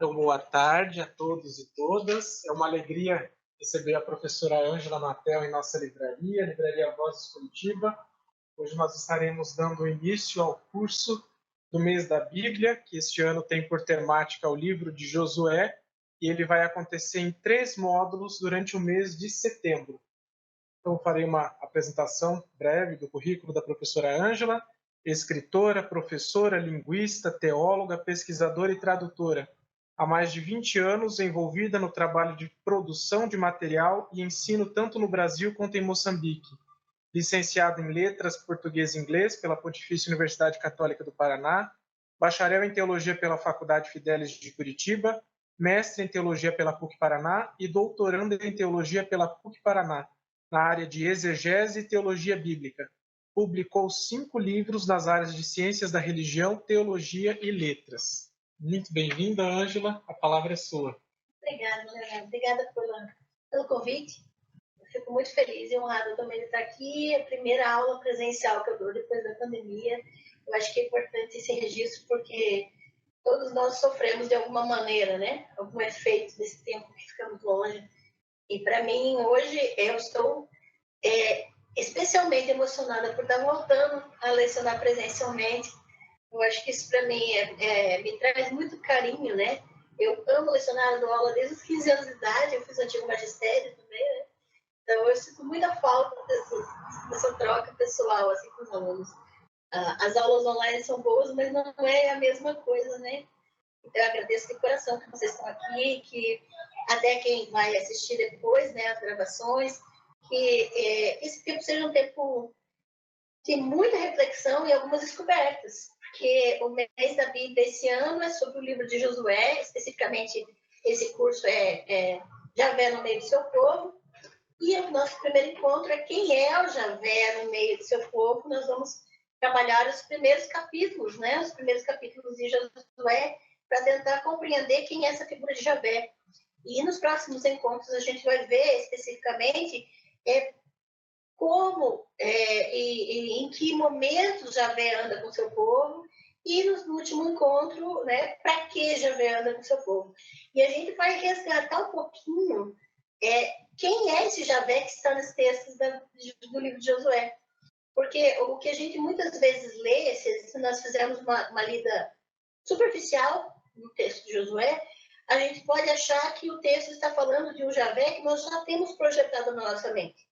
Então, boa tarde a todos e todas. É uma alegria receber a professora Ângela Natel em nossa livraria, Livraria Vozes Curitiba. Hoje nós estaremos dando início ao curso do mês da Bíblia, que este ano tem por temática o livro de Josué, e ele vai acontecer em 3 módulos durante o mês de setembro. Então, farei uma apresentação breve do currículo da professora Ângela, escritora, professora, linguista, teóloga, pesquisadora e tradutora. Há mais de 20 anos envolvida no trabalho de produção de material e ensino tanto no Brasil quanto em Moçambique. Licenciada em Letras Português e Inglês pela Pontifícia Universidade Católica do Paraná, bacharel em Teologia pela Faculdade Fidelis de Curitiba, mestre em Teologia pela PUC Paraná e doutoranda em Teologia pela PUC Paraná, na área de exegese e teologia bíblica. Publicou 5 livros nas áreas de ciências da religião, teologia e letras. Muito bem-vinda, Ângela. A palavra é sua. Obrigada, Leonardo. Obrigada pelo convite. Eu fico muito feliz e honrada também de estar aqui. A primeira aula presencial que eu dou depois da pandemia. Eu acho que é importante esse registro porque todos nós sofremos de alguma maneira, né? Algum efeito desse tempo que ficamos longe. E para mim, hoje, eu estou especialmente emocionada por estar voltando a lecionar presencialmente. Eu acho que isso para mim me traz muito carinho, né? Eu amo lecionar, eu dou aula desde os 15 anos de idade, eu fiz antigo magistério também, né? Então eu sinto muita falta dessa troca pessoal assim, com os alunos. As aulas online são boas, mas não é a mesma coisa, né? Então eu agradeço de coração que vocês estão aqui, que até quem vai assistir depois, né, as gravações, que esse tempo seja um tempo de muita reflexão e algumas descobertas, porque o mês da Bíblia esse ano é sobre o livro de Josué, especificamente esse curso é Javé no meio do seu povo, e o nosso primeiro encontro é quem é o Javé no meio do seu povo. Nós vamos trabalhar os primeiros capítulos, né? Os primeiros capítulos de Josué, para tentar compreender quem é essa figura de Javé. E nos próximos encontros a gente vai ver especificamente como e em que momentos Javé anda com seu povo, e no último encontro, né, para que Javé anda com seu povo. E a gente vai resgatar um pouquinho quem é esse Javé que está nos textos do livro de Josué. Porque o que a gente muitas vezes lê, se nós fizermos uma lida superficial no texto de Josué, a gente pode achar que o texto está falando de um Javé que nós já temos projetado na nossa mente.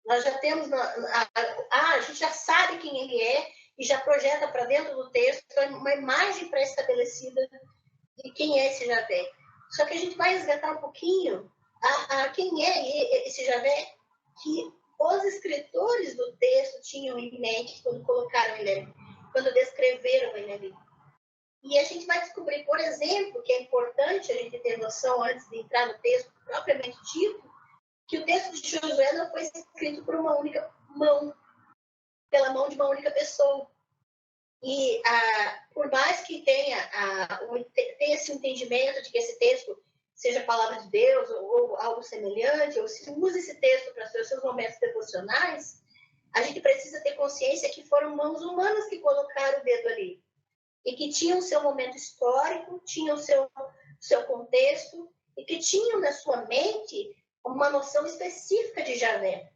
Nós já temos, a gente já sabe quem ele é e já projeta para dentro do texto uma imagem pré-estabelecida de quem é esse Javé. Só que a gente vai resgatar um pouquinho quem é esse Javé que os escritores do texto tinham em mente quando colocaram ele ali, quando descreveram ele ali. E a gente vai descobrir, por exemplo, que é importante a gente ter noção antes de entrar no texto propriamente dito, que o texto de Josué não foi escrito por uma única mão, pela mão de uma única pessoa. E por mais que tenha esse entendimento de que esse texto seja a palavra de Deus ou algo semelhante, ou se use esse texto para os seus momentos devocionais, a gente precisa ter consciência que foram mãos humanas que colocaram o dedo ali. E que tinham o seu momento histórico, tinham o seu contexto, e que tinham na sua mente uma noção específica de Javé.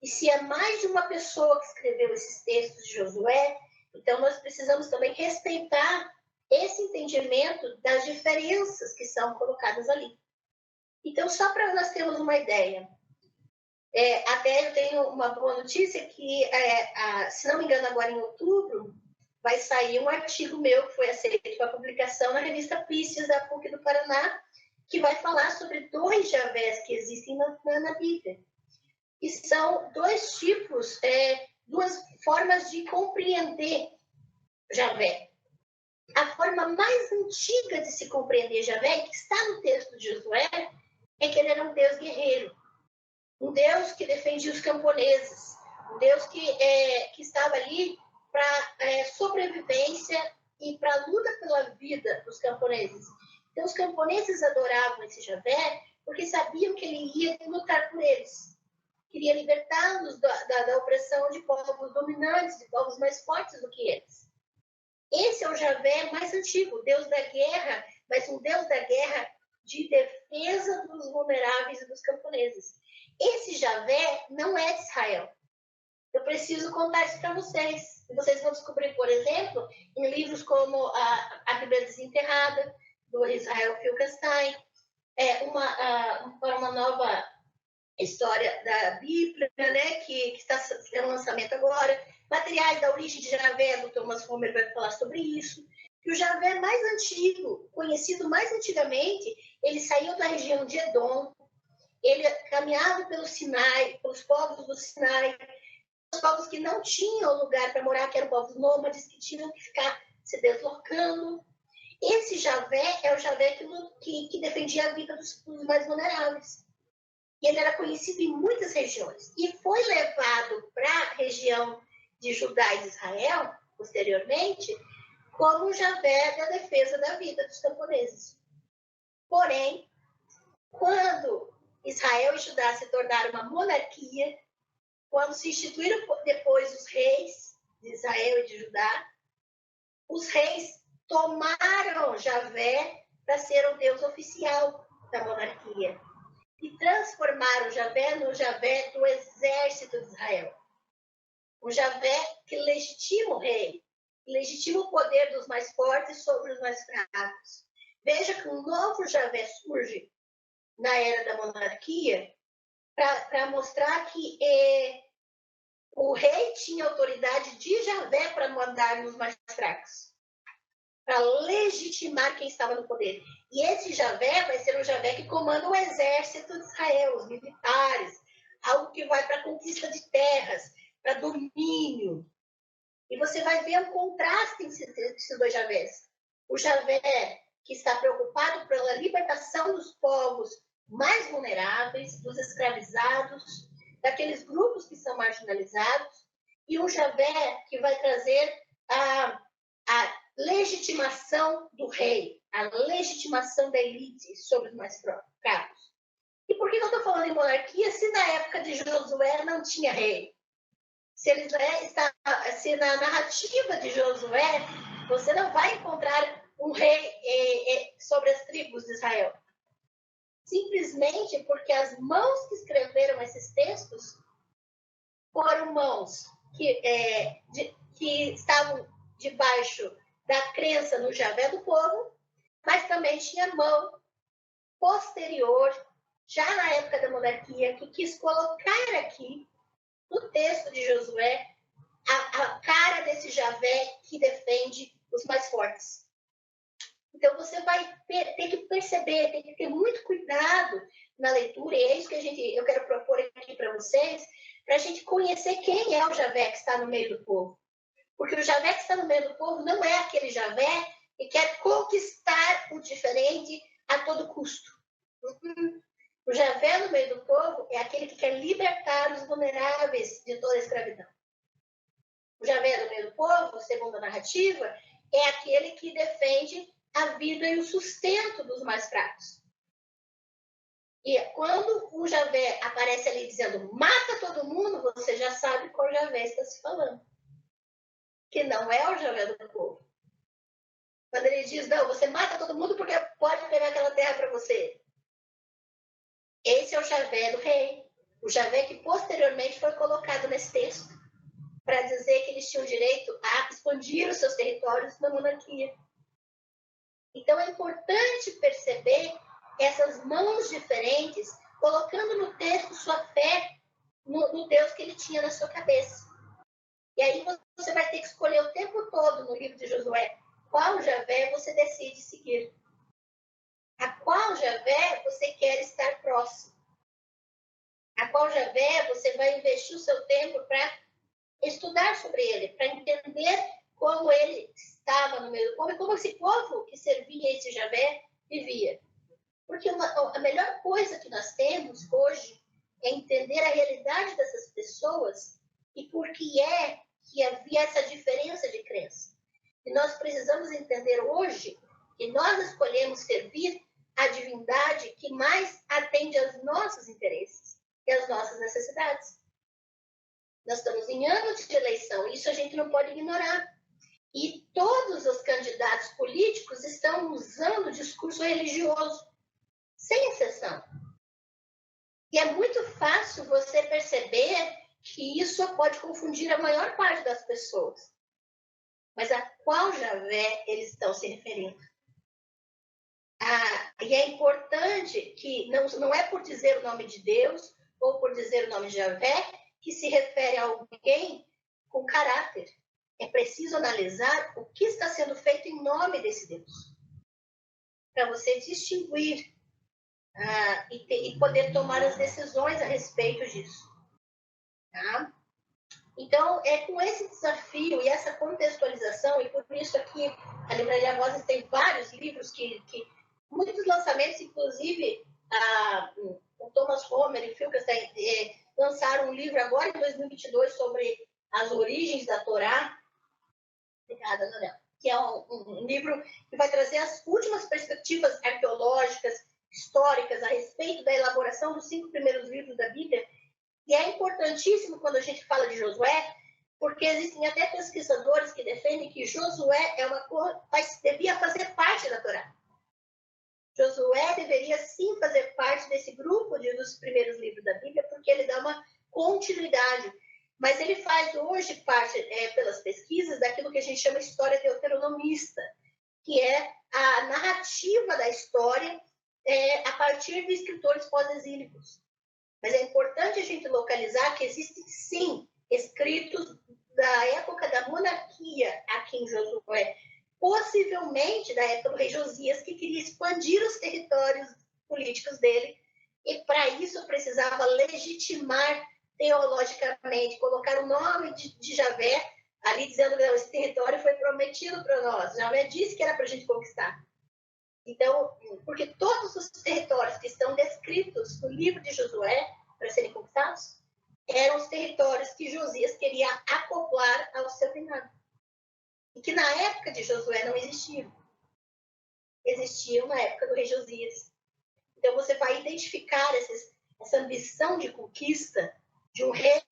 E se é mais de uma pessoa que escreveu esses textos de Josué, então nós precisamos também respeitar esse entendimento das diferenças que são colocadas ali. Então, só para nós termos uma ideia, até eu tenho uma boa notícia que, se não me engano, agora em outubro, vai sair um artigo meu que foi aceito para publicação na revista Pisces da PUC do Paraná, que vai falar sobre 2 Javés que existem na Bíblia. E são 2 tipos, 2 formas de compreender Javé. A forma mais antiga de se compreender Javé, que está no texto de Josué, é que ele era um Deus guerreiro, um Deus que defendia os camponeses, um Deus que estava ali para sobrevivência e para a luta pela vida dos camponeses. Então, os camponeses adoravam esse Javé porque sabiam que ele ia lutar por eles. Queria libertá-los da opressão de povos dominantes, de povos mais fortes do que eles. Esse é o Javé mais antigo, Deus da guerra, mas um Deus da guerra de defesa dos vulneráveis e dos camponeses. Esse Javé não é de Israel. Eu preciso contar isso para vocês. Vocês vão descobrir, por exemplo, em livros como A Bíblia Desenterrada, do Israel Finkelstein, uma nova história da Bíblia, né, que está em lançamento agora, materiais da origem de Javé, do Thomas Homer vai falar sobre isso, que o Javé mais antigo, conhecido mais antigamente, ele saiu da região de Edom, ele caminhava pelo Sinai, pelos povos do Sinai, os povos que não tinham lugar para morar, que eram povos nômades, que tinham que ficar se deslocando. Esse Javé é o Javé que defendia a vida dos mais vulneráveis. E ele era conhecido em muitas regiões. E foi levado para a região de Judá e de Israel, posteriormente, como o Javé da defesa da vida dos camponeses. Porém, quando Israel e Judá se tornaram uma monarquia, quando se instituíram depois os reis de Israel e de Judá, os reis tomaram Javé para ser o Deus oficial da monarquia e transformaram Javé no Javé do exército de Israel. Um Javé que legitima o rei, legitima o poder dos mais fortes sobre os mais fracos. Veja que um novo Javé surge na era da monarquia para mostrar que o rei tinha autoridade de Javé para mandar nos mais fracos, para legitimar quem estava no poder. E esse Javé vai ser o Javé que comanda o exército de Israel, os militares, algo que vai para a conquista de terras, para domínio. E você vai ver um contraste entre esses dois Javés. O Javé que está preocupado pela libertação dos povos mais vulneráveis, dos escravizados, daqueles grupos que são marginalizados, e um Javé que vai trazer a legitimação do rei, a legitimação da elite sobre os mais fracos. E por que eu estou falando em monarquia se na época de Josué não tinha rei? Se na narrativa de Josué você não vai encontrar um rei sobre as tribos de Israel. Simplesmente porque as mãos que escreveram esses textos foram mãos que estavam debaixo da crença no Javé do povo, mas também tinha mão posterior, já na época da monarquia, que quis colocar aqui, no texto de Josué, a cara desse Javé que defende os mais fortes. Então, você vai ter que perceber, tem que ter muito cuidado na leitura, e é isso que eu quero propor aqui para vocês, para a gente conhecer quem é o Javé que está no meio do povo. Porque o Javé que está no meio do povo não é aquele Javé que quer conquistar o diferente a todo custo. O Javé no meio do povo é aquele que quer libertar os vulneráveis de toda a escravidão. O Javé no meio do povo, segundo a narrativa, é aquele que defende a vida e o sustento dos mais fracos. E quando o Javé aparece ali dizendo mata todo mundo, você já sabe qual Javé está se falando. Que não é o Javé do povo. Quando ele diz, não, você mata todo mundo porque pode pegar aquela terra para você. Esse é o Javé do rei. O Javé que posteriormente foi colocado nesse texto para dizer que eles tinham direito a expandir os seus territórios na monarquia. Então é importante perceber essas mãos diferentes, colocando no texto sua fé no Deus que ele tinha na sua cabeça. E aí você vai ter que escolher o tempo todo no livro de Josué qual Javé você decide seguir. A qual Javé você quer estar próximo. A qual Javé você vai investir o seu tempo para estudar sobre ele, para entender como ele estava no meio do povo e como esse povo que servia esse Javé vivia. Porque a melhor coisa que nós temos hoje é entender a realidade dessas pessoas e por que é que havia essa diferença de crença. E nós precisamos entender hoje que nós escolhemos servir a divindade que mais atende aos nossos interesses e às nossas necessidades. Nós estamos em ano de eleição, e isso a gente não pode ignorar. E todos os candidatos políticos estão usando o discurso religioso, sem exceção. E é muito fácil você perceber que isso pode confundir a maior parte das pessoas. Mas a qual Javé eles estão se referindo? E é importante que não é por dizer o nome de Deus ou por dizer o nome de Javé que se refere a alguém com caráter. É preciso analisar o que está sendo feito em nome desse Deus, para você distinguir e poder tomar as decisões a respeito disso. Tá? Então, é com esse desafio e essa contextualização, e por isso aqui a Livraria Vozes tem vários livros muitos lançamentos, inclusive o Thomas Homer e o Finkelstein lançaram um livro agora em 2022 sobre as origens da Torá. Obrigada, Daniel. Que é um livro que vai trazer as últimas perspectivas arqueológicas, históricas, a respeito da elaboração dos 5 primeiros livros da Bíblia. E é importantíssimo quando a gente fala de Josué, porque existem até pesquisadores que defendem que Josué devia fazer parte da Torá. Josué deveria sim fazer parte desse grupo dos primeiros livros da Bíblia, porque ele dá uma continuidade. Mas ele faz hoje parte, pelas pesquisas, daquilo que a gente chama de história deuteronomista, que é a narrativa da história a partir de escritores pós-exílicos. Mas é importante a gente localizar que existem, sim, escritos da época da monarquia aqui em Josué, possivelmente da época do rei Josias, que queria expandir os territórios políticos dele, e para isso precisava legitimar teologicamente, colocar o nome de Javé ali, dizendo que esse território foi prometido para nós. Javé disse que era para a gente conquistar. Então, porque todos os territórios que estão descritos no livro de Josué para serem conquistados eram os territórios que Josias queria acoplar ao seu reinado. E que na época de Josué não existiam. Existiam na época do rei Josias. Então, você vai identificar essa ambição de conquista de um rei,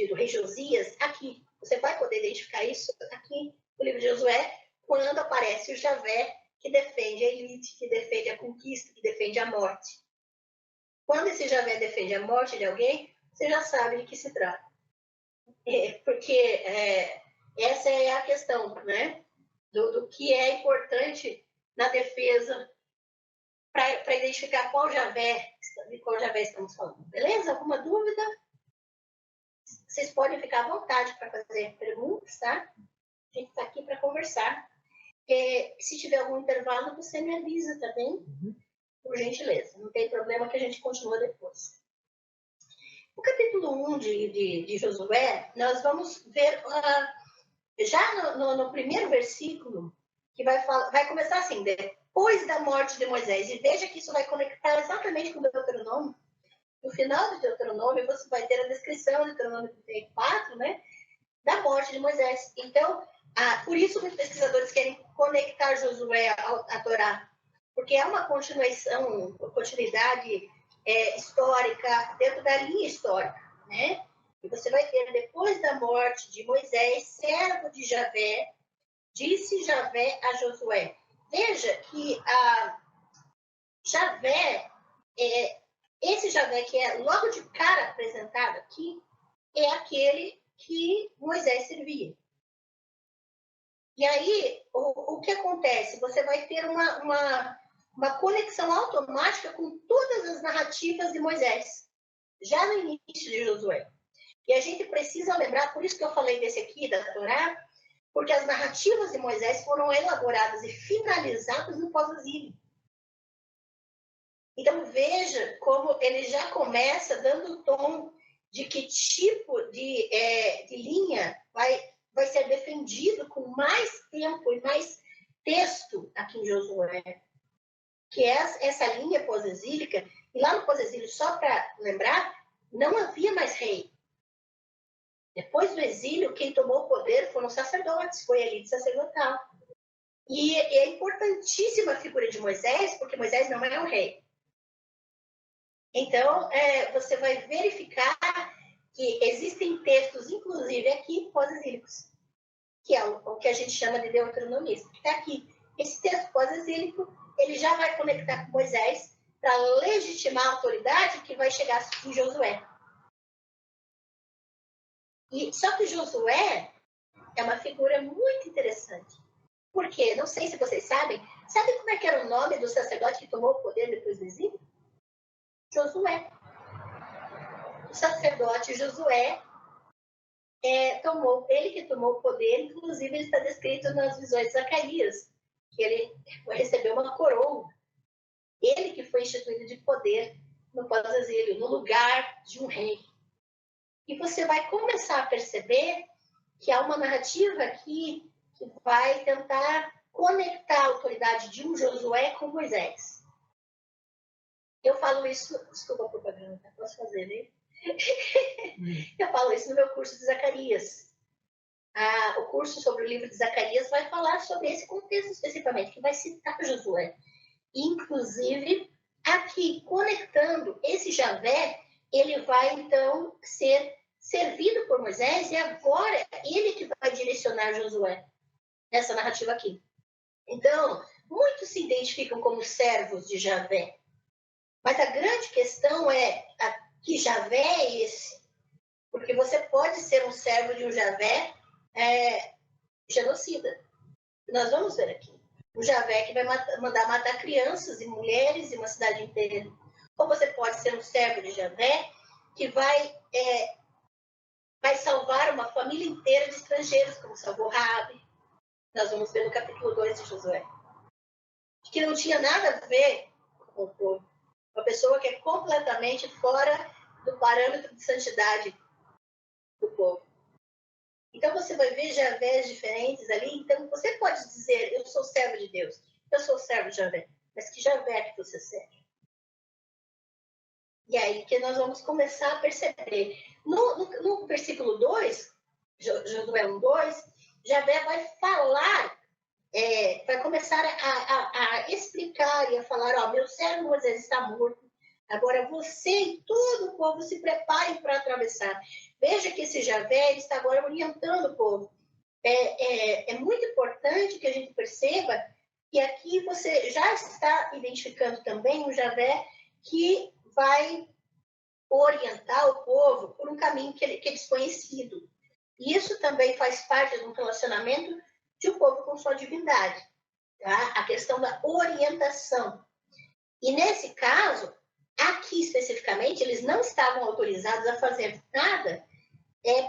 do rei Josias, aqui. Você vai poder identificar isso aqui no livro de Josué, quando aparece o Javé, que defende a elite, que defende a conquista, que defende a morte. Quando esse Javé defende a morte de alguém, você já sabe de que se trata. Porque essa é a questão, né? Do que é importante na defesa para identificar de qual Javé estamos falando. Beleza? Alguma dúvida? Vocês podem ficar à vontade para fazer perguntas, tá? A gente está aqui para conversar. Se tiver algum intervalo, você me avisa, tá bem? Por gentileza. Não tem problema que a gente continua depois. O capítulo 1 de Josué, nós vamos ver já no primeiro versículo, que vai começar assim, depois da morte de Moisés. E veja que isso vai conectar exatamente com o Deuteronômio. No final do Deuteronômio, você vai ter a descrição, Deuteronômio 34, né, da morte de Moisés. Então, por isso que os pesquisadores querem conectar Josué à Torá, porque é uma continuidade histórica dentro da linha histórica, né? E você vai ter, depois da morte de Moisés, servo de Javé, disse Javé a Josué. Veja que Javé, esse Javé que é logo de cara apresentado aqui, é aquele que Moisés servia. E aí, o que acontece? Você vai ter uma conexão automática com todas as narrativas de Moisés, já no início de Josué. E a gente precisa lembrar, por isso que eu falei desse aqui, da Torá, porque as narrativas de Moisés foram elaboradas e finalizadas no pós-exílio. Então, veja como ele já começa dando o tom de que tipo de linha vai ser defendido com mais tempo e mais texto aqui em Josué, que é essa linha pós-exílica. E lá no pós-exílio, só para lembrar, não havia mais rei. Depois do exílio, quem tomou o poder foram os sacerdotes, foi a elite sacerdotal. E é importantíssima a figura de Moisés, porque Moisés não é um rei. Então, você vai verificar que existem textos, inclusive aqui, pós-exílicos. que é o que a gente chama de deuteronomista, que está aqui. Esse texto pós-exílico, ele já vai conectar com Moisés para legitimar a autoridade que vai chegar em Josué. Só que Josué é uma figura muito interessante. Por quê? Não sei se vocês sabem. Sabe como é que era o nome do sacerdote que tomou o poder depois do exílio? Josué. O sacerdote Josué ele que tomou o poder, inclusive ele está descrito nas visões de Zacarias, que ele recebeu uma coroa. Ele que foi instituído de poder no pós-exílio, no lugar de um rei. E você vai começar a perceber que há uma narrativa aqui que vai tentar conectar a autoridade de um Josué com Moisés. Eu falo isso... Desculpa a propaganda, posso fazer, né? Eu falo isso no meu curso de Zacarias. O curso sobre o livro de Zacarias vai falar sobre esse contexto especificamente, que vai citar Josué. Inclusive, aqui, conectando esse Javé, ele vai, então, ser servido por Moisés, e agora ele que vai direcionar Josué nessa narrativa aqui. Então, muitos se identificam como servos de Javé, mas a grande questão é que Javé é esse? Porque você pode ser um servo de um Javé genocida. Nós vamos ver aqui. O Javé que vai mandar matar crianças e mulheres e uma cidade inteira. Ou você pode ser um servo de Javé que vai salvar uma família inteira de estrangeiros, como salvou Raabe. Nós vamos ver no capítulo 2 de Josué. Que não tinha nada a ver com o povo. Uma pessoa que é completamente fora do parâmetro de santidade do povo. Então, você vai ver Javés diferentes ali. Então, você pode dizer, eu sou servo de Deus, eu sou servo de Javé. Mas que Javé que você serve? E aí que nós vamos começar a perceber. No versículo 2, Josué 1:2, Javé vai falar, vai começar a explicar e a falar, meu servo Moisés está morto. Agora você e todo o povo se preparem para atravessar. Veja que esse Javé está agora orientando o povo. É muito importante que a gente perceba que aqui você já está identificando também um Javé que vai orientar o povo por um caminho que é desconhecido. E isso também faz parte de um relacionamento de um povo com sua divindade. Tá? A questão da orientação. E nesse caso, aqui especificamente, eles não estavam autorizados a fazer nada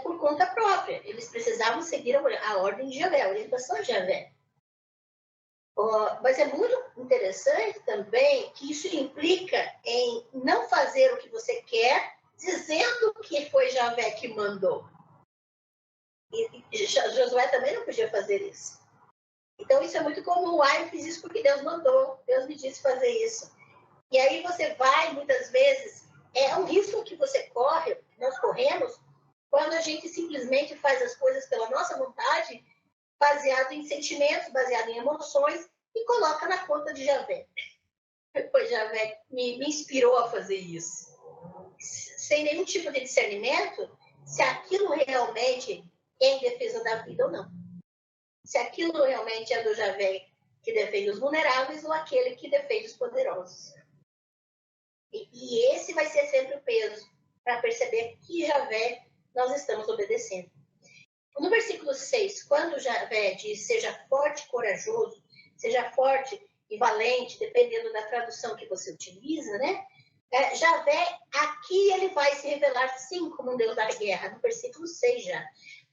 por conta própria. Eles precisavam seguir a ordem de Javé, a orientação de Javé. Mas é muito interessante também que isso implica em não fazer o que você quer, dizendo que foi Javé que mandou. E Josué também não podia fazer isso. Então, isso é muito comum. Eu fiz isso porque Deus mandou, Deus me disse fazer isso. E aí você vai, muitas vezes, é um risco que você corre, nós corremos, quando a gente simplesmente faz as coisas pela nossa vontade, baseado em sentimentos, baseado em emoções, e coloca na conta de Javé. Pois Javé me inspirou a fazer isso. Sem nenhum tipo de discernimento, se aquilo realmente é em defesa da vida ou não. Se aquilo realmente é do Javé que defende os vulneráveis ou aquele que defende os poderosos. E esse vai ser sempre o peso para perceber que Javé nós estamos obedecendo. No versículo 6, quando Javé diz, seja forte e corajoso, seja forte e valente, dependendo da tradução que você utiliza, né? Javé, aqui ele vai se revelar, sim, como um Deus da guerra, no versículo 6 já.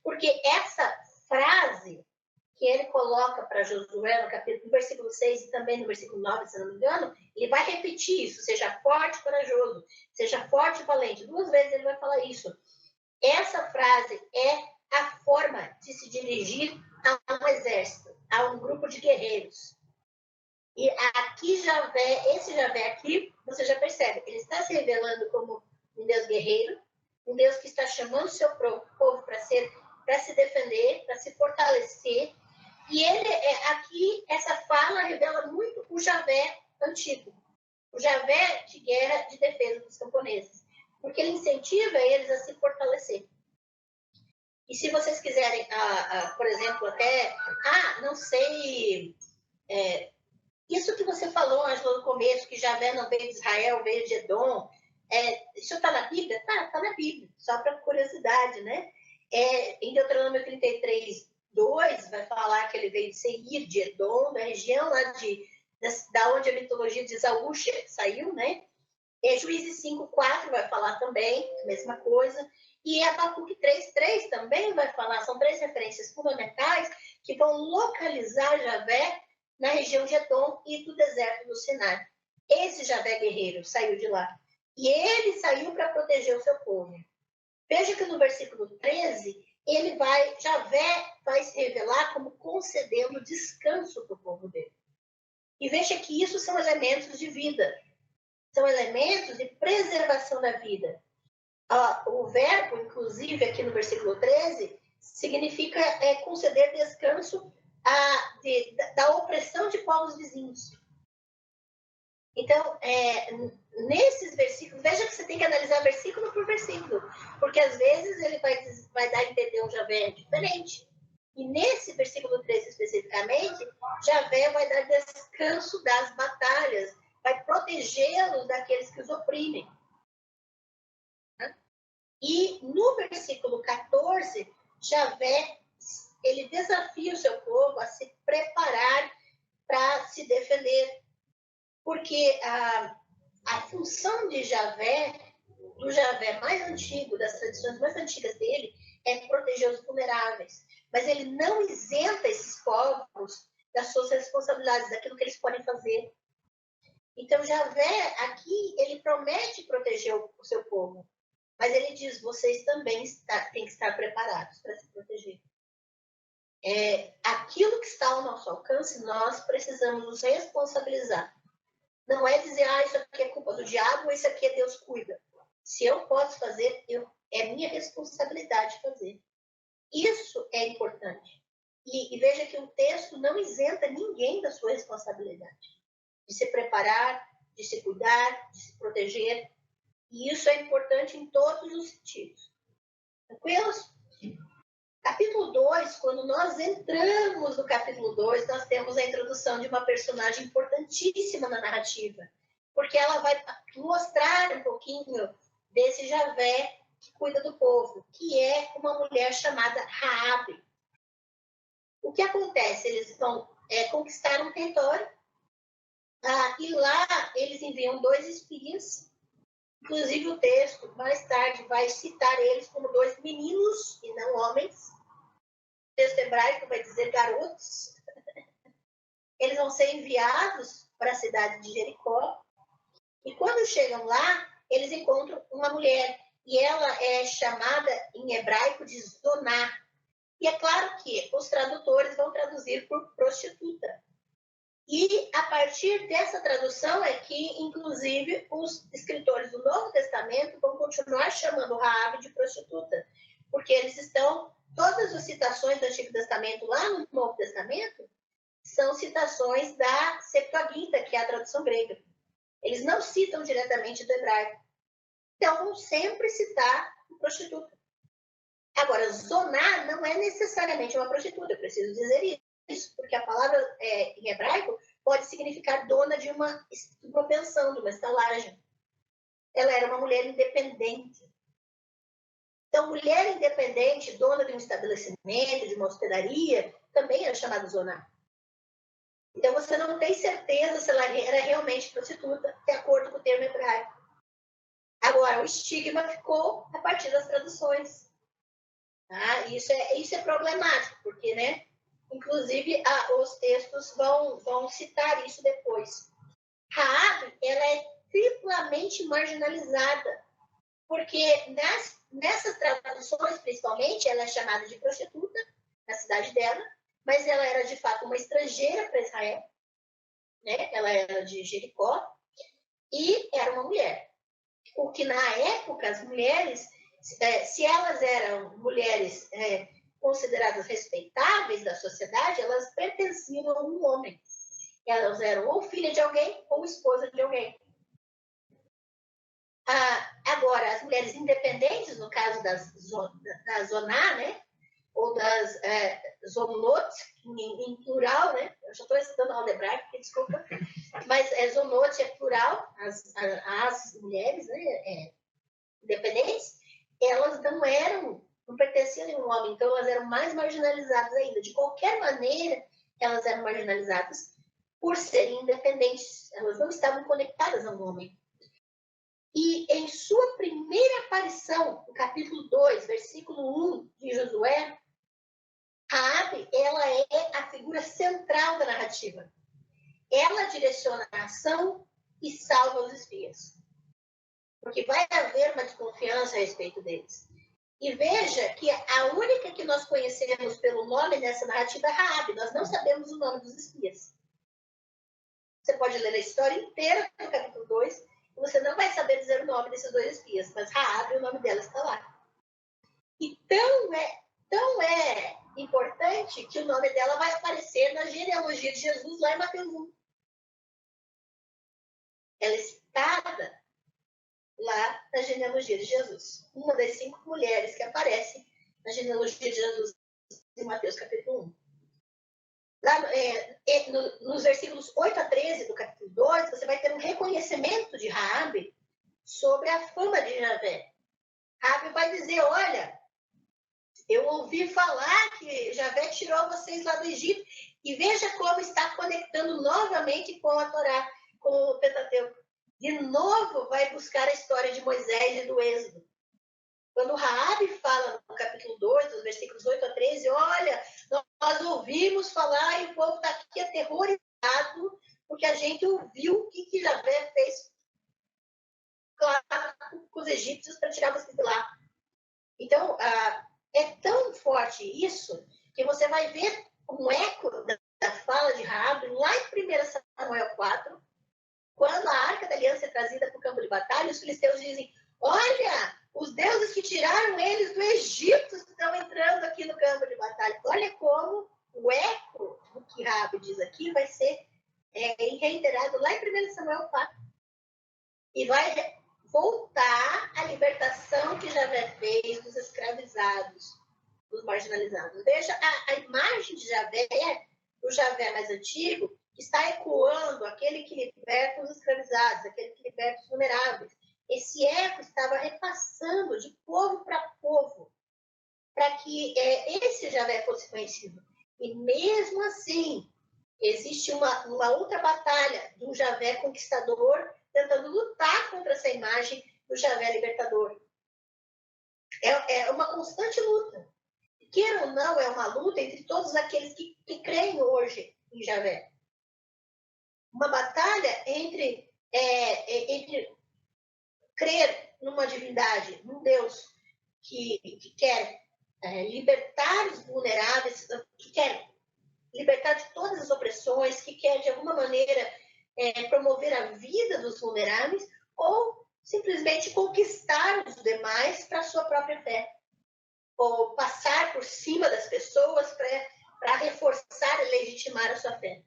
Porque essa frase que ele coloca para Josué no versículo 6 e também no versículo 9, se não me engano, ele vai repetir isso, seja forte e corajoso, seja forte e valente. 2 vezes ele vai falar isso. Essa frase é a forma de se dirigir a um exército, a um grupo de guerreiros. E aqui esse Javé aqui, você já percebe, ele está se revelando como um Deus guerreiro, um Deus que está chamando o seu povo para se defender, para se fortalecer. E aqui, essa fala revela muito o Javé antigo, o Javé de guerra, de defesa dos camponeses, porque ele incentiva eles a se fortalecer. E se vocês quiserem, por exemplo, até, não sei, isso que você falou, Ângela, no começo, que Javé não veio de Israel, veio de Edom, isso está na Bíblia? Tá na Bíblia, só para curiosidade, né? Em Deuteronômio 33, 2, vai falar que ele veio de Seir, de Edom, da região lá da onde a mitologia de Esaú saiu, né? Juízes 5, 4 vai falar também, a mesma coisa. E Abacuque 3, 3 também vai falar, são 3 referências fundamentais que vão localizar Javé na região de Edom e do deserto do Sinai. Esse Javé guerreiro saiu de lá. E ele saiu para proteger o seu povo. Veja que no versículo 13, Javé vai se revelar como concedendo descanso para o povo dele. E veja que isso são elementos de vida. São elementos de preservação da vida. O verbo, inclusive, aqui no versículo 13, significa conceder descanso da opressão de povos vizinhos. Então, nesses versículos, veja que você tem que analisar versículo por versículo, porque às vezes ele vai dar a entender um Javé diferente. E nesse versículo 13 especificamente, Javé vai dar descanso das batalhas, vai protegê-los daqueles que os oprimem. E no versículo 14, Javé, ele desafia o seu povo a se preparar para se defender. Porque a função de Javé, do Javé mais antigo, das tradições mais antigas dele, é proteger os vulneráveis. Mas ele não isenta esses povos das suas responsabilidades, daquilo que eles podem fazer. Então, Javé, aqui, ele promete proteger o seu povo. Mas ele diz, vocês também têm que estar preparados para se proteger. Aquilo que está ao nosso alcance, nós precisamos nos responsabilizar. Não é dizer, isso aqui é culpa do diabo, ou isso aqui é Deus cuida. Se eu posso fazer, é minha responsabilidade fazer. Isso é importante. E veja que o texto não isenta ninguém da sua responsabilidade. De se preparar, de se cuidar, de se proteger. E isso é importante em todos os sentidos. Tranquilos? Capítulo 2, quando nós entramos no capítulo 2, nós temos a introdução de uma personagem importantíssima na narrativa, porque ela vai mostrar um pouquinho desse Javé que cuida do povo, que é uma mulher chamada Raabe. O que acontece? Eles vão conquistar um território, e lá eles enviam 2 espias. Inclusive, o texto, mais tarde, vai citar eles como 2 meninos e não homens. O texto hebraico vai dizer garotos. Eles vão ser enviados para a cidade de Jericó. E quando chegam lá, eles encontram uma mulher. E ela é chamada em hebraico de Zoná. E é claro que os tradutores vão traduzir por prostituta. E a partir dessa tradução é que, inclusive, os escritores do Novo Testamento vão continuar chamando Raabe de prostituta, porque eles estão, todas as citações do Antigo Testamento lá no Novo Testamento são citações da Septuaginta, que é a tradução grega. Eles não citam diretamente do hebraico. Então, vão sempre citar prostituta. Agora, zoná não é necessariamente uma prostituta, eu preciso dizer isso, porque a palavra em hebraico pode significar dona de uma pensão, de uma estalagem. Ela era uma mulher independente. Então, mulher independente, dona de um estabelecimento, de uma hospedaria, também era chamada zoná. Então, você não tem certeza se ela era realmente prostituta, de acordo com o termo hebraico. Agora, o estigma ficou a partir das traduções. Isso é problemático, porque, né? Inclusive, os textos vão citar isso depois. Raabe, ela é triplamente marginalizada, porque nessas traduções, principalmente, ela é chamada de prostituta na cidade dela, mas ela era, de fato, uma estrangeira para Israel, né? Ela era de Jericó, e era uma mulher. O que, na época, as mulheres, se elas eram mulheres consideradas respeitáveis da sociedade, elas pertenciam a um homem. Elas eram ou filha de alguém ou esposa de alguém. Agora, as mulheres independentes, no caso da Zoná, né, ou das zonot, em plural, né? Eu já estou estudando aldebraico, desculpa, mas zonot é plural, as mulheres, né, independentes, elas não pertenciam a nenhum homem, então elas eram mais marginalizadas ainda. De qualquer maneira, elas eram marginalizadas por serem independentes, elas não estavam conectadas a um homem. E em sua primeira aparição, no capítulo 2, versículo 1 de Josué, Raabe, ela é a figura central da narrativa. Ela direciona a ação e salva os espias. Porque vai haver uma desconfiança a respeito deles. E veja que a única que nós conhecemos pelo nome nessa narrativa é Raabe. Nós não sabemos o nome dos espias. Você pode ler a história inteira do capítulo 2 e você não vai saber dizer o nome desses dois espias, mas Raabe, o nome dela está lá. E tão é importante que o nome dela vai aparecer na genealogia de Jesus lá em Mateus 1. Ela está lá na genealogia de Jesus. Uma das 5 mulheres que aparecem na genealogia de Jesus em Mateus capítulo 1. Lá, nos versículos 8 a 13 do capítulo 2, você vai ter um reconhecimento de Raabe sobre a fama de Javé. Raabe vai dizer, olha, eu ouvi falar que Javé tirou vocês lá do Egito, e veja como está conectando novamente com a Torá, com o Pentateuco. De novo vai buscar a história de Moisés e do Êxodo. Quando Raabe fala no capítulo 2, dos versículos 8 a 13, olha, nós ouvimos falar e o povo está aqui aterrorizado, porque a gente ouviu o que Javé fez com os egípcios para tirar vocês de lá. Então, é tão forte isso que você vai ver um eco da fala de Raabe lá em 1 Samuel 4, quando a Arca da Aliança é trazida para o campo de batalha, os filisteus dizem, olha, os deuses que tiraram eles do Egito estão entrando aqui no campo de batalha. Olha como o eco do que Raabe diz aqui vai ser reiterado lá em 1 Samuel 4. E vai voltar à libertação que Javé fez dos escravizados, dos marginalizados. Veja a imagem de Javé, do Javé mais antigo, que está ecoando aquele que liberta os escravizados, aquele que liberta os vulneráveis. Esse eco estava repassando de povo para povo, para que esse Javé fosse conhecido. E mesmo assim, existe uma outra batalha do Javé conquistador tentando lutar contra essa imagem do Javé libertador. É uma constante luta. Queira ou não, é uma luta entre todos aqueles que creem hoje em Javé. Uma batalha entre crer numa divindade, num Deus que quer libertar os vulneráveis, que quer libertar de todas as opressões, que quer, de alguma maneira, promover a vida dos vulneráveis, ou simplesmente conquistar os demais para a sua própria fé, ou passar por cima das pessoas para reforçar e legitimar a sua fé.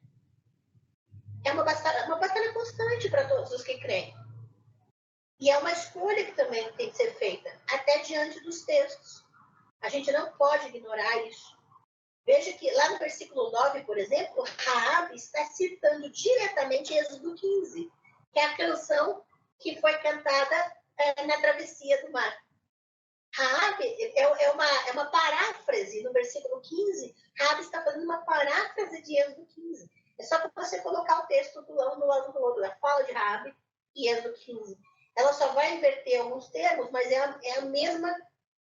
É uma batalha constante para todos os que creem. E é uma escolha que também tem que ser feita, até diante dos textos. A gente não pode ignorar isso. Veja que lá no versículo 9, por exemplo, Raabe está citando diretamente Êxodo 15, que é a canção que foi cantada na travessia do mar. Raabe é uma paráfrase no versículo 15. Raabe está fazendo uma paráfrase de Êxodo 15. É só para você colocar o texto do lado do outro, a fala de Raabe e Êxodo 15. Ela só vai inverter alguns termos, mas é a mesma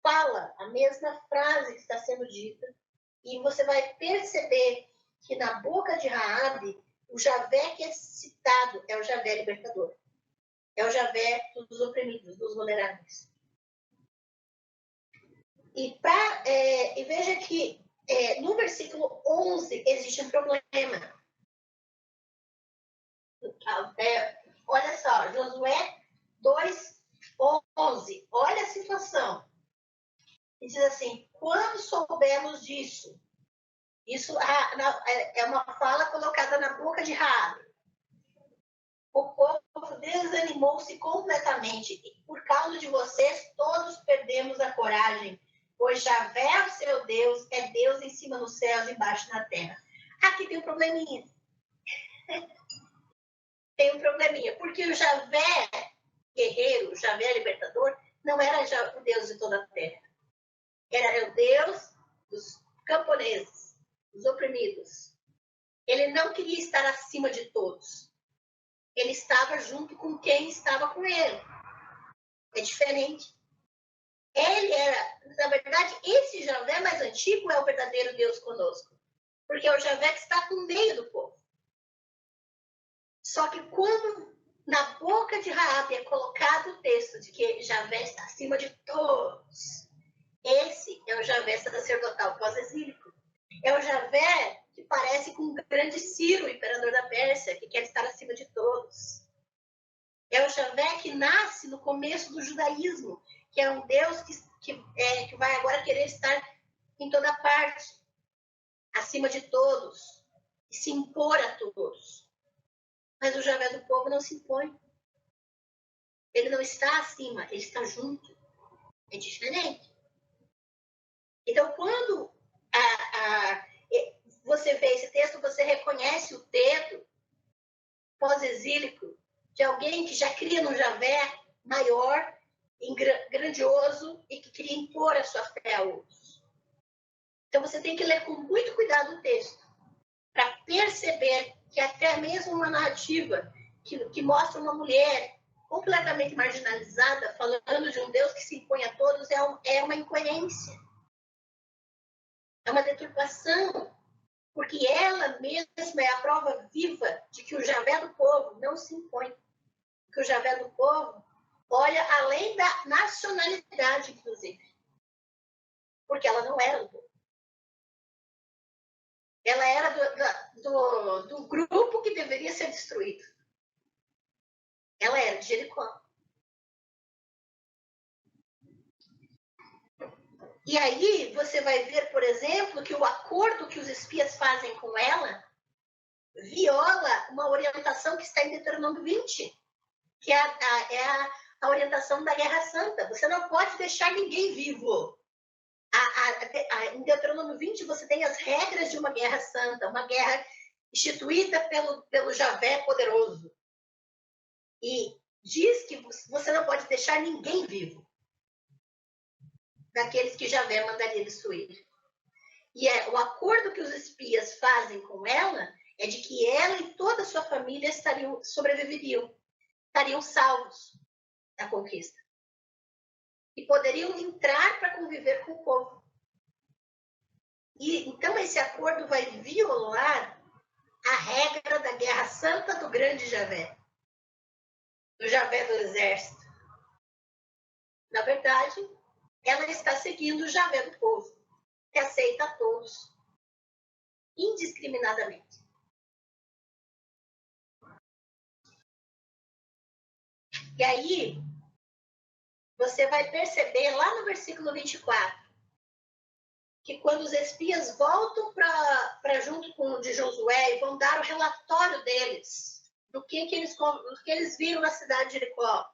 fala, a mesma frase que está sendo dita. E você vai perceber que na boca de Raabe, o Javé que é citado é o Javé libertador. É o Javé dos oprimidos, dos vulneráveis. E veja que no versículo 11 existe um problema. Olha só, Josué 2:11. Olha a situação. E diz assim, quando soubemos disso, isso é uma fala colocada na boca de Raabe. O povo desanimou-se completamente. E por causa de vocês, todos perdemos a coragem. pois Javé, o seu Deus, é Deus em cima nos céus e embaixo na terra. Aqui tem um probleminha. Tem um probleminha, porque o Javé guerreiro, o Javé libertador, não era o Deus de toda a terra. Era o Deus dos camponeses, dos oprimidos. Ele não queria estar acima de todos. Ele estava junto com quem estava com ele. É diferente. Ele era, na verdade, esse Javé mais antigo é o verdadeiro Deus conosco. Porque é o Javé que está no meio do povo. Só que como na boca de Raabe é colocado o texto de que Javé está acima de todos, esse é o Javé sacerdotal pós-exílico. É o Javé que parece com o grande Ciro, o imperador da Pérsia, que quer estar acima de todos. É o Javé que nasce no começo do judaísmo, que é um Deus que vai agora querer estar em toda parte, acima de todos, e se impor a todos. Mas o Javé do povo não se impõe. Ele não está acima, ele está junto. É diferente. Então, quando você vê esse texto, você reconhece o dedo pós-exílico de alguém que já cria no Javé maior, grandioso e que queria impor a sua fé a outros. Então, você tem que ler com muito cuidado o texto para perceber que até mesmo uma narrativa que mostra uma mulher completamente marginalizada, falando de um Deus que se impõe a todos, é uma incoerência. É uma deturpação, porque ela mesma é a prova viva de que o Javé do povo não se impõe. Que o Javé do povo olha além da nacionalidade, inclusive. Porque ela não era do povo. Ela era do grupo que deveria ser destruído. Ela era de Jericó. E aí você vai ver, por exemplo, que o acordo que os espias fazem com ela viola uma orientação que está em Deuteronômio 20, que é a orientação da Guerra Santa. Você não pode deixar ninguém vivo. Em Deuteronômio 20 você tem as regras de uma guerra santa, uma guerra instituída pelo Javé poderoso. E diz que você não pode deixar ninguém vivo daqueles que Javé mandaria destruir. E o acordo que os espias fazem com ela é de que ela e toda a sua família sobreviveriam, estariam salvos da conquista. E poderiam entrar para conviver com o povo. E então esse acordo vai violar a regra da guerra santa do grande Javé, do Javé do exército. Na verdade, ela está seguindo o Javé do povo, que aceita a todos, indiscriminadamente. E aí, você vai perceber lá no versículo 24, que quando os espias voltam para junto com o de Josué e vão dar o relatório deles, do que eles viram na cidade de Jericó,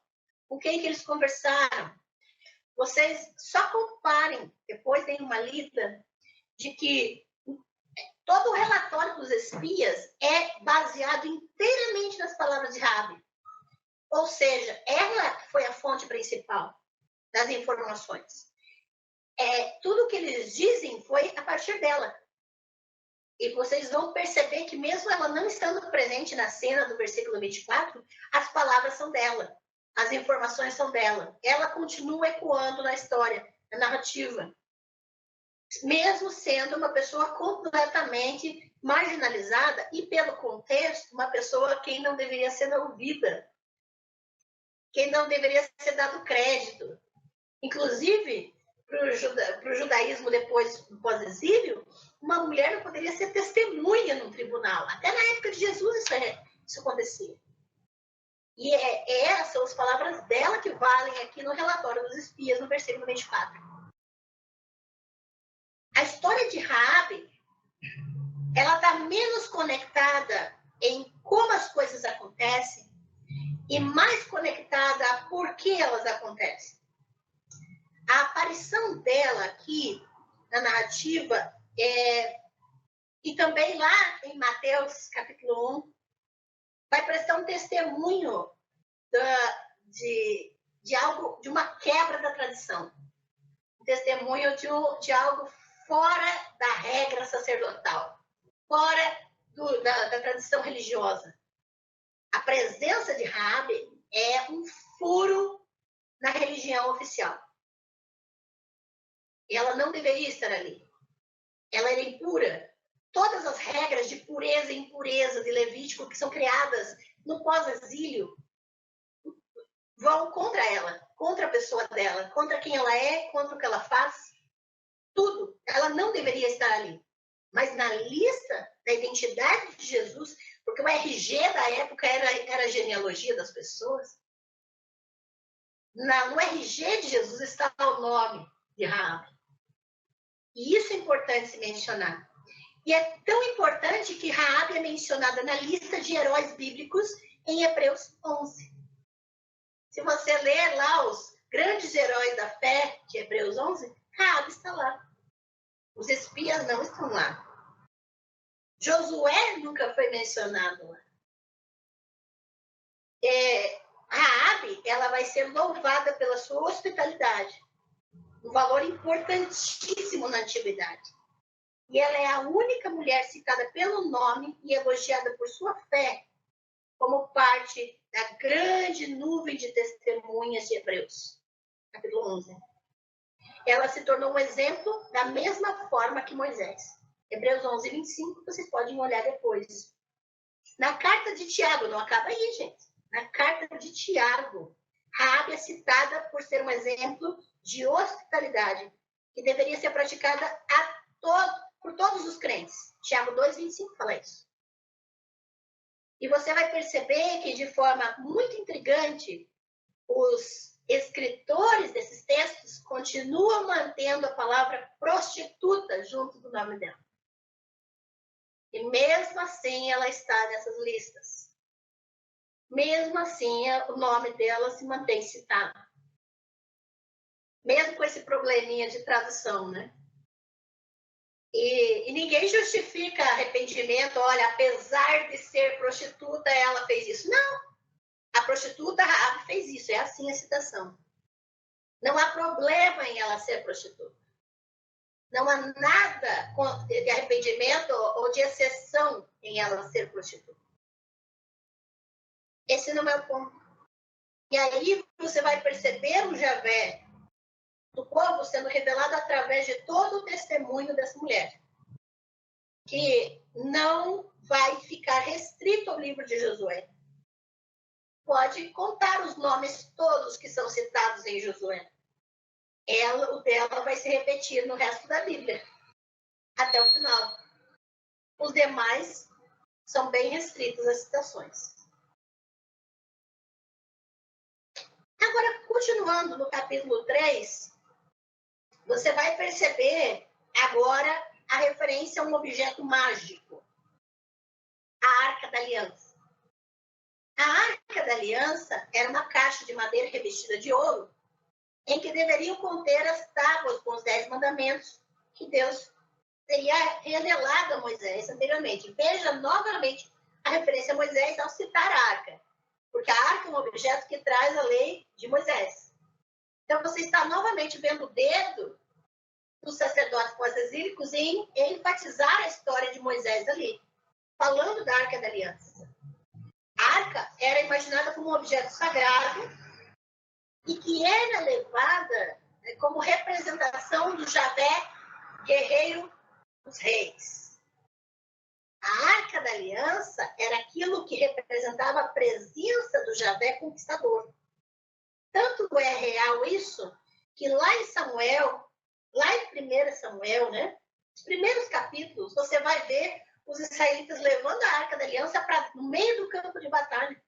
com quem que eles conversaram, vocês só comparem, depois tem uma lida, de que todo o relatório dos espias é baseado inteiramente nas palavras de Raabe. Ou seja, ela foi a fonte principal das informações. Tudo que eles dizem foi a partir dela. E vocês vão perceber que mesmo ela não estando presente na cena do versículo 24, as palavras são dela. As informações são dela. Ela continua ecoando na história, na narrativa. Mesmo sendo uma pessoa completamente marginalizada e, pelo contexto, uma pessoa a quem não deveria ser ouvida, quem não deveria ser dado crédito. Inclusive, para o judaísmo depois do pós-exílio, uma mulher não poderia ser testemunha no tribunal. Até na época de Jesus isso acontecia. E essas são as palavras dela que valem aqui no relatório dos espias, no versículo 24. A história de Raabe, ela está menos conectada em como as coisas acontecem e mais conectada a por que elas acontecem. a aparição dela aqui na narrativa e também lá em Mateus capítulo 1 vai prestar um testemunho de uma quebra da tradição, um testemunho de algo fora da regra sacerdotal, fora da tradição religiosa. A presença de Raabe é um furo na religião oficial. Ela não deveria estar ali. Ela era impura. Todas as regras de pureza e impureza de Levítico que são criadas no pós-exílio vão contra ela, contra a pessoa dela, contra quem ela é, contra o que ela faz. Tudo. Ela não deveria estar ali. Mas na lista da identidade de Jesus, porque o RG da época era a genealogia das pessoas, no RG de Jesus está o nome de Raabe. E isso é importante se mencionar. E é tão importante que Raabe é mencionada na lista de heróis bíblicos em Hebreus 11. Se você ler lá os grandes heróis da fé de Hebreus 11, Raabe está lá. Os espias não estão lá. Josué nunca foi mencionado lá. Raabe, ela vai ser louvada pela sua hospitalidade, um valor importantíssimo na antiguidade. E ela é a única mulher citada pelo nome e elogiada por sua fé, como parte da grande nuvem de testemunhas de Hebreus, capítulo 11. Ela se tornou um exemplo da mesma forma que Moisés. Hebreus 11, 25, vocês podem olhar depois. Na carta de Tiago, não acaba aí, gente. Na carta de Tiago, Raabe é citada por ser um exemplo de hospitalidade que deveria ser praticada por todos os crentes. Tiago 2, 25 fala isso. E você vai perceber que, de forma muito intrigante, os escritores desses textos continuam mantendo a palavra prostituta junto do nome dela. E mesmo assim ela está nessas listas. Mesmo assim o nome dela se mantém citado. Mesmo com esse probleminha de tradução, né? E ninguém justifica arrependimento. Olha, apesar de ser prostituta, ela fez isso. Não. A prostituta Raabe fez isso. É assim a citação. Não há problema em ela ser prostituta. Não há nada de arrependimento ou de exceção em ela ser prostituta. Esse não é o ponto. E aí você vai perceber o Javé do povo sendo revelado através de todo o testemunho dessa mulher, que não vai ficar restrito ao livro de Josué. Pode contar os nomes todos que são citados em Josué. O dela vai se repetir no resto da Bíblia, até o final. Os demais são bem restritos às citações. Agora, continuando no capítulo 3, você vai perceber agora a referência a um objeto mágico, a Arca da Aliança. A Arca da Aliança era uma caixa de madeira revestida de ouro, em que deveriam conter as tábuas com os 10 mandamentos que Deus teria revelado a Moisés anteriormente. Veja novamente a referência a Moisés ao citar a Arca, porque a Arca é um objeto que traz a lei de Moisés. Então, você está novamente vendo o dedo dos sacerdotes pós-exílicos em enfatizar a história de Moisés ali, falando da Arca da Aliança. A Arca era imaginada como um objeto sagrado e que era levada como representação do Javé, guerreiro dos reis. A Arca da Aliança era aquilo que representava a presença do Javé conquistador. Tanto é real isso, que lá em Samuel, lá em 1 Samuel, né, os primeiros capítulos, você vai ver os israelitas levando a Arca da Aliança para no meio do campo de batalha.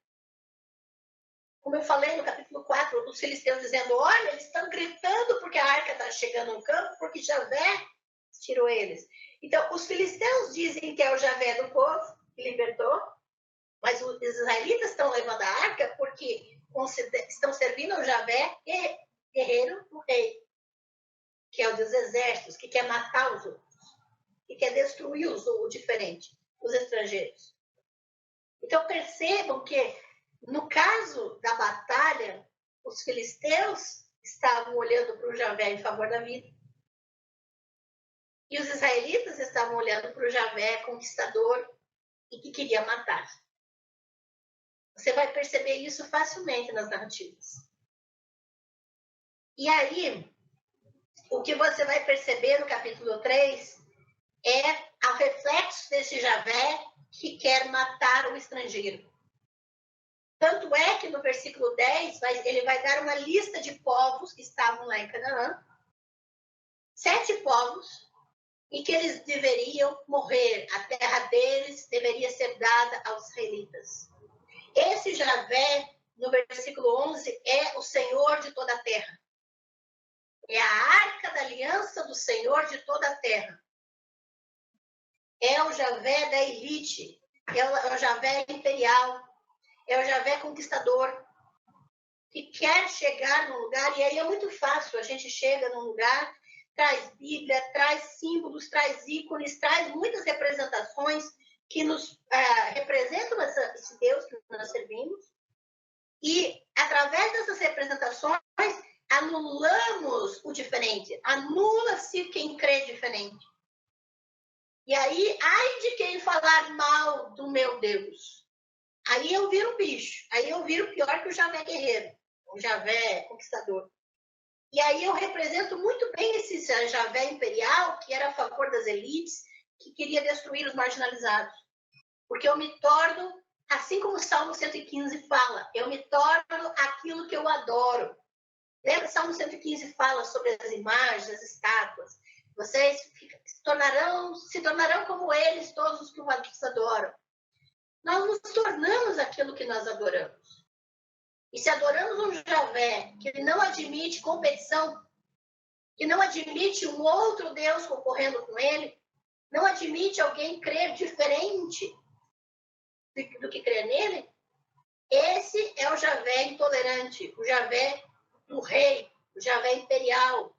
Como eu falei no capítulo 4, os filisteus dizendo, olha, eles estão gritando porque a Arca está chegando no campo, porque Javé tirou eles. Então, os filisteus dizem que é o Javé do povo que libertou, mas os israelitas estão levando a Arca porque estão servindo ao Javé, guerreiro do rei. matar os outros, que quer destruir o diferente, os estrangeiros. Então percebam que, no caso da batalha, os filisteus estavam olhando para o Javé em favor da vida. E os israelitas estavam olhando para o Javé conquistador e que queria matar. Você vai perceber isso facilmente nas narrativas. E aí, o que você vai perceber no capítulo 3 é o reflexo desse Javé que quer matar o estrangeiro. Tanto é que no versículo 10, ele vai dar uma lista de povos que estavam lá em Canaã, 7 povos, e que eles deveriam morrer, a terra deles deveria ser dada aos israelitas. Esse Javé, no versículo 11, é o Senhor de toda a terra. É a arca da aliança do Senhor de toda a terra. É o Javé da elite, é o Javé imperial, é o Javé conquistador, que quer chegar num lugar, e aí é muito fácil, a gente chega num lugar, traz Bíblia, traz símbolos, traz ícones, traz muitas representações que nos representam esse Deus que nós servimos, e através dessas representações anulamos o diferente, anula-se quem crê diferente. E aí, ai de quem falar mal do meu Deus. Aí eu viro bicho, aí eu viro pior que o Javé guerreiro, o Javé conquistador. E aí eu represento muito bem esse Javé imperial, que era a favor das elites, que queria destruir os marginalizados. Porque eu me torno, assim como o Salmo 115 fala, eu me torno aquilo que eu adoro. Lembra? O Salmo 115 fala sobre as imagens, as estátuas. Vocês se tornarão como eles, todos os que os adoram. Nós nos tornamos aquilo que nós adoramos. E se adoramos um Javé que não admite competição, que não admite um outro Deus concorrendo com ele, não admite alguém crer diferente do que crer nele, esse é o Javé intolerante, o Javé do rei, o Javé imperial,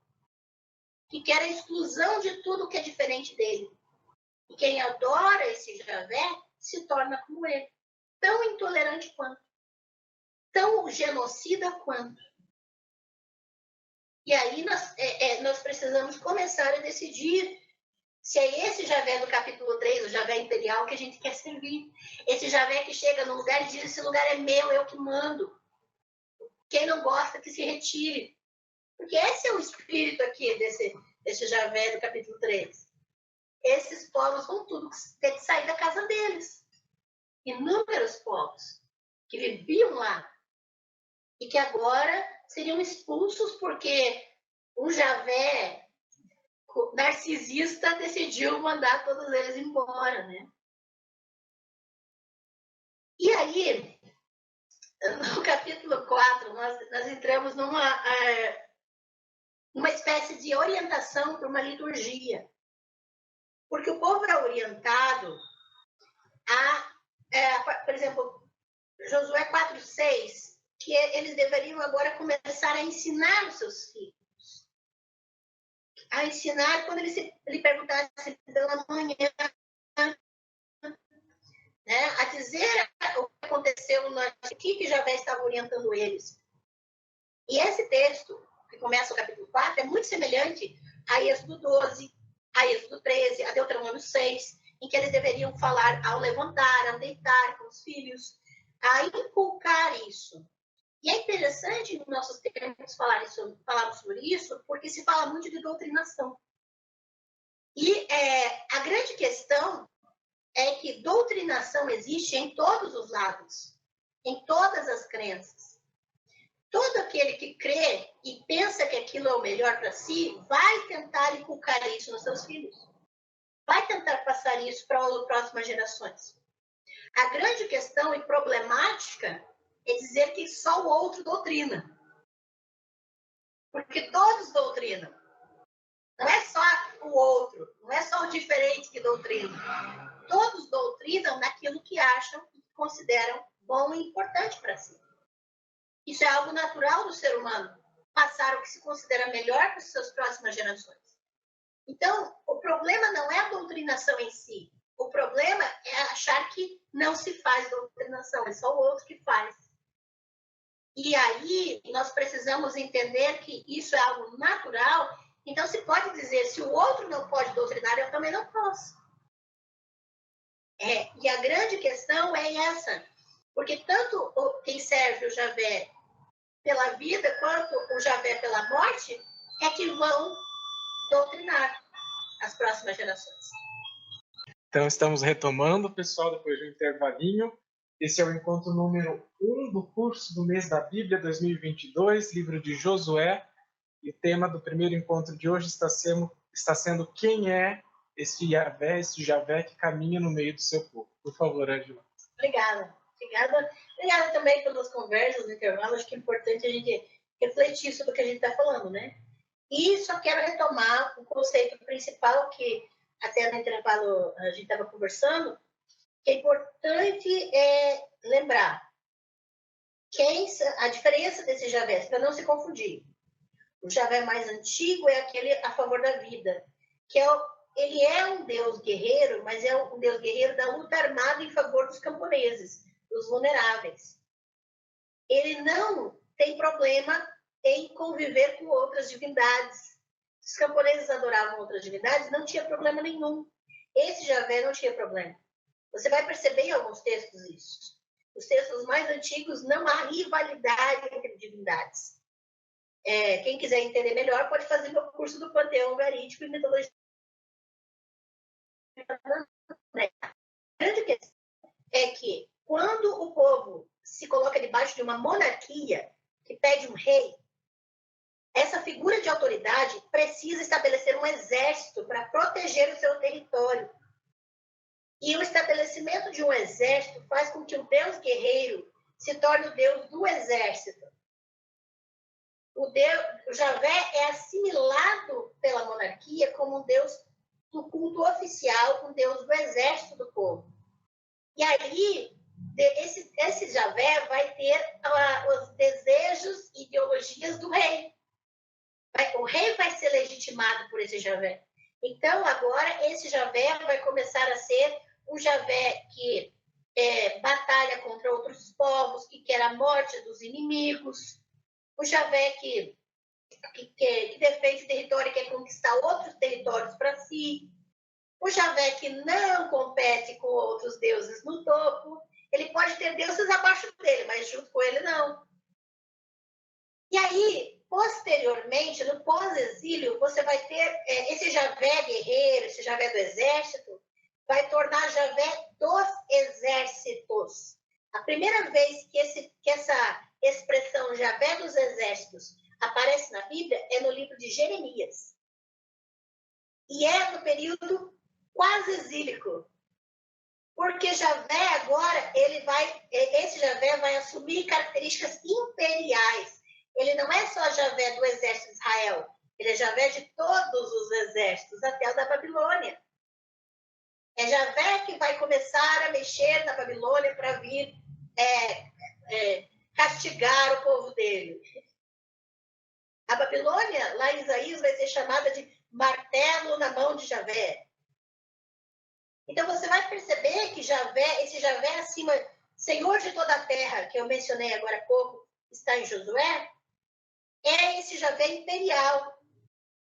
que quer a exclusão de tudo que é diferente dele. E quem adora esse Javé se torna como ele, tão intolerante quanto, tão genocida quanto. E aí nós precisamos começar a decidir se é esse Javé do capítulo 3, o Javé imperial, que a gente quer servir. Esse Javé que chega no lugar e diz, esse lugar é meu, eu que mando. Quem não gosta, que se retire. Porque esse é o espírito aqui desse Javé do capítulo 3. Esses povos vão tudo ter que sair da casa deles. Inúmeros povos que viviam lá e que agora seriam expulsos porque um Javé narcisista decidiu mandar todos eles embora, né? E aí, no capítulo 4, nós entramos numa espécie de orientação para uma liturgia. Porque o povo era orientado por exemplo, Josué 4:6, que eles deveriam agora começar a ensinar os seus filhos. A ensinar quando ele perguntasse pela manhã, né, a dizer o que aconteceu, o que Javé estava orientando eles. E esse texto, que começa o capítulo 4, é muito semelhante a Êxodo 12, a Êxodo 13, a Deuteronômio 6, em que eles deveriam falar ao levantar, ao deitar com os filhos, a inculcar isso. E é interessante em nossos tempos falarmos sobre isso, porque se fala muito de doutrinação. E a grande questão é que doutrinação existe em todos os lados, em todas as crenças. Todo aquele que crê e pensa que aquilo é o melhor para si, vai tentar inculcar isso nos seus filhos. Vai tentar passar isso para as próximas gerações. A grande questão e problemática é dizer que só o outro doutrina. Porque todos doutrinam. Não é só o outro, não é só o diferente que doutrina. Todos doutrinam naquilo que acham e consideram bom e importante para si. Isso é algo natural do ser humano, passar o que se considera melhor para as suas próximas gerações. Então, o problema não é a doutrinação em si. O problema é achar que não se faz doutrinação, é só o outro que faz. E aí, nós precisamos entender que isso é algo natural. Então, se pode dizer, se o outro não pode doutrinar, eu também não posso. E a grande questão é essa. Porque tanto quem serve o Javé pela vida, quanto o Javé pela morte, é que vão doutrinar as próximas gerações. Então, estamos retomando, pessoal, depois de um intervalinho. Esse é o encontro número 1 do curso do mês da Bíblia 2022, livro de Josué. E o tema do primeiro encontro de hoje está sendo quem é esse Javé que caminha no meio do seu povo. Por favor, Angela. Obrigada. Obrigada também pelas conversas no intervalo. Acho que é importante a gente refletir sobre o que a gente está falando, né? E só quero retomar o conceito principal que até no intervalo a gente estava conversando, que é importante lembrar a diferença desses Javés, para não se confundir. O Javé mais antigo é aquele a favor da vida, que ele é um Deus guerreiro, mas é um Deus guerreiro da luta armada em favor dos camponeses, dos vulneráveis. Ele não tem problema em conviver com outras divindades. Os camponeses adoravam outras divindades, não tinha problema nenhum. Esse Javé não tinha problema. Você vai perceber em alguns textos isso. Os textos mais antigos não há rivalidade entre divindades. Quem quiser entender melhor pode fazer meu curso do Panteão Verídico e Mitologia. A grande questão é que quando o povo se coloca debaixo de uma monarquia que pede um rei, essa figura de autoridade precisa estabelecer um exército para proteger o seu território. E o estabelecimento de um exército faz com que o Deus guerreiro se torne o Deus do exército. O Javé é assimilado pela monarquia como um Deus do culto oficial, um Deus do exército do povo. E aí, esse Javé vai ter os desejos e ideologias do rei. O rei vai ser legitimado por esse Javé. Então, agora, esse Javé vai começar a ser um Javé que batalha contra outros povos, que quer a morte dos inimigos, o Javé que defende o território e quer conquistar outros territórios para si, o Javé que não compete com outros deuses no topo. Ele pode ter deuses abaixo dele, mas junto com ele não. E aí, posteriormente, no pós-exílio, você vai ter esse Javé guerreiro, esse Javé do exército, vai tornar Javé dos exércitos. A primeira vez que essa expressão Javé dos exércitos aparece na Bíblia é no livro de Jeremias. E é no período quase exílico. Porque Javé agora, esse Javé vai assumir características imperiais. Ele não é só Javé do exército de Israel, ele é Javé de todos os exércitos, até o da Babilônia. É Javé que vai começar a mexer na Babilônia para vir castigar o povo dele. A Babilônia, lá em Isaías, vai ser chamada de martelo na mão de Javé. Então, você vai perceber que esse Javé acima, Senhor de toda a terra, que eu mencionei agora há pouco, está em Josué, é esse Javé imperial.